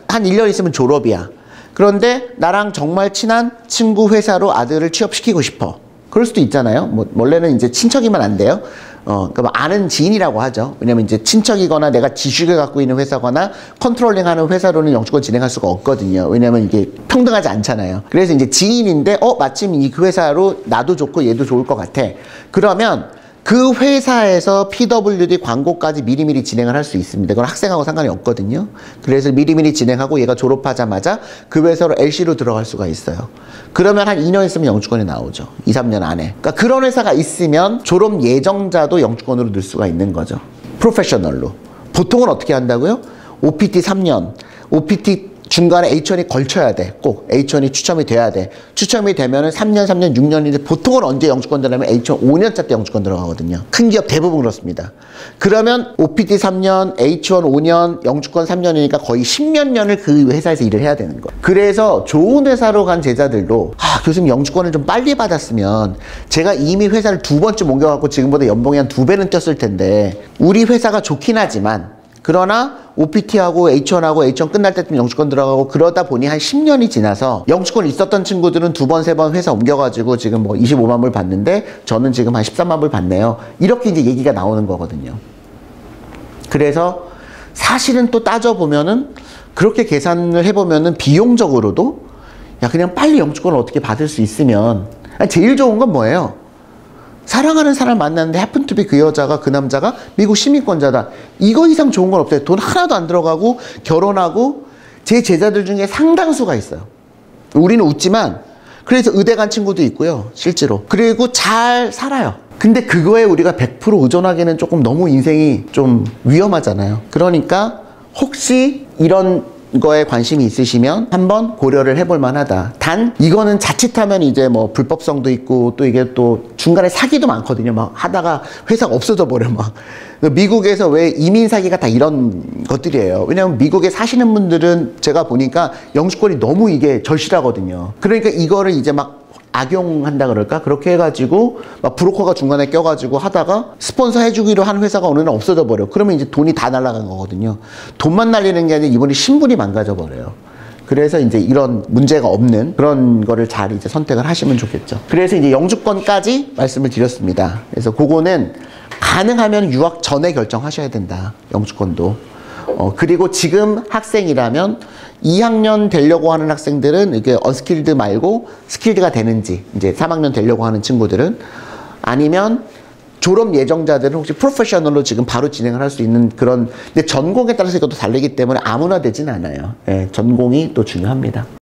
A: 한 1년 있으면 졸업이야. 그런데 나랑 정말 친한 친구 회사로 아들을 취업시키고 싶어. 그럴 수도 있잖아요. 뭐 원래는 이제 친척이면 안 돼요. 그러니까 뭐 아는 지인이라고 하죠. 왜냐면 이제 친척이거나 내가 지식을 갖고 있는 회사거나 컨트롤링하는 회사로는 영주권 진행할 수가 없거든요. 왜냐면 이게 평등하지 않잖아요. 그래서 이제 지인인데 마침 그 회사로 나도 좋고 얘도 좋을 것 같아. 그러면 그 회사에서 PWD 광고까지 미리미리 진행을 할 수 있습니다. 그건 학생하고 상관이 없거든요. 그래서 미리미리 진행하고 얘가 졸업하자마자 그 회사로 LC로 들어갈 수가 있어요. 그러면 한 2년 있으면 영주권이 나오죠. 2, 3년 안에. 그러니까 그런 회사가 있으면 졸업 예정자도 영주권으로 넣을 수가 있는 거죠. 프로페셔널로. 보통은 어떻게 한다고요? OPT 3년, OPT 중간에 H1이 걸쳐야 돼. 꼭 H1이 추첨이 돼야 돼. 추첨이 되면은 3년, 6년인데 보통은 언제 영주권 들어가면 H1 5년차 때 영주권 들어가거든요. 큰 기업 대부분 그렇습니다. 그러면 OPT 3년, H1 5년, 영주권 3년이니까 거의 10몇 년을 그 회사에서 일을 해야 되는 거예요. 그래서 좋은 회사로 간 제자들도 교수님 영주권을 좀 빨리 받았으면 제가 이미 회사를 2번쯤 옮겨갖고 지금보다 연봉이 한 2배는 뛰었을 텐데 우리 회사가 좋긴 하지만 그러나 OPT하고 H1하고 H1 끝날 때쯤 영주권 들어가고 그러다 보니 한 10년이 지나서 영주권 있었던 친구들은 2번, 3번 회사 옮겨가지고 지금 뭐 25만 불 받는데 저는 지금 한 13만 불 받네요. 이렇게 이제 얘기가 나오는 거거든요. 그래서 사실은 또 따져보면은 그렇게 계산을 해보면은 비용적으로도 야 그냥 빨리 영주권을 어떻게 받을 수 있으면 제일 좋은 건 뭐예요? 사랑하는 사람 만났는데 happen to be 그 여자가 그 남자가 미국 시민권자다. 이거 이상 좋은 건 없어요. 돈 하나도 안 들어가고 결혼하고 제 제자들 중에 상당수가 있어요. 우리는 웃지만 그래서 의대 간 친구도 있고요. 실제로. 그리고 잘 살아요. 근데 그거에 우리가 100% 의존하기는 조금 너무 인생이 좀 위험하잖아요. 그러니까 혹시 이런 거에 관심이 있으시면 한번 고려를 해볼 만하다. 단 이거는 자칫하면 이제 뭐 불법성도 있고 또 이게 또 중간에 사기도 많거든요. 막 하다가 회사가 없어져 버려 막. 미국에서 왜 이민 사기가 다 이런 것들이에요. 왜냐면 미국에 사시는 분들은 제가 보니까 영주권이 너무 이게 절실하거든요. 그러니까 이거를 이제 막 악용한다 그럴까? 그렇게 해가지고 막 브로커가 중간에 껴가지고 하다가 스폰서 해주기로 한 회사가 어느 날 없어져 버려. 그러면 이제 돈이 다 날아간 거거든요. 돈만 날리는 게 아니라 이번에 신분이 망가져 버려요. 그래서 이제 이런 문제가 없는 그런 거를 잘 이제 선택을 하시면 좋겠죠. 그래서 이제 영주권까지 말씀을 드렸습니다. 그래서 그거는 가능하면 유학 전에 결정하셔야 된다. 영주권도. 그리고 지금 학생이라면 2학년 되려고 하는 학생들은 이게 언스킬드 말고 스킬드가 되는지 이제 3학년 되려고 하는 친구들은 아니면 졸업 예정자들은 혹시 프로페셔널로 지금 바로 진행을 할 수 있는 그런 근데 전공에 따라서 이것도 다르기 때문에 아무나 되진 않아요. 예, 전공이 또 중요합니다.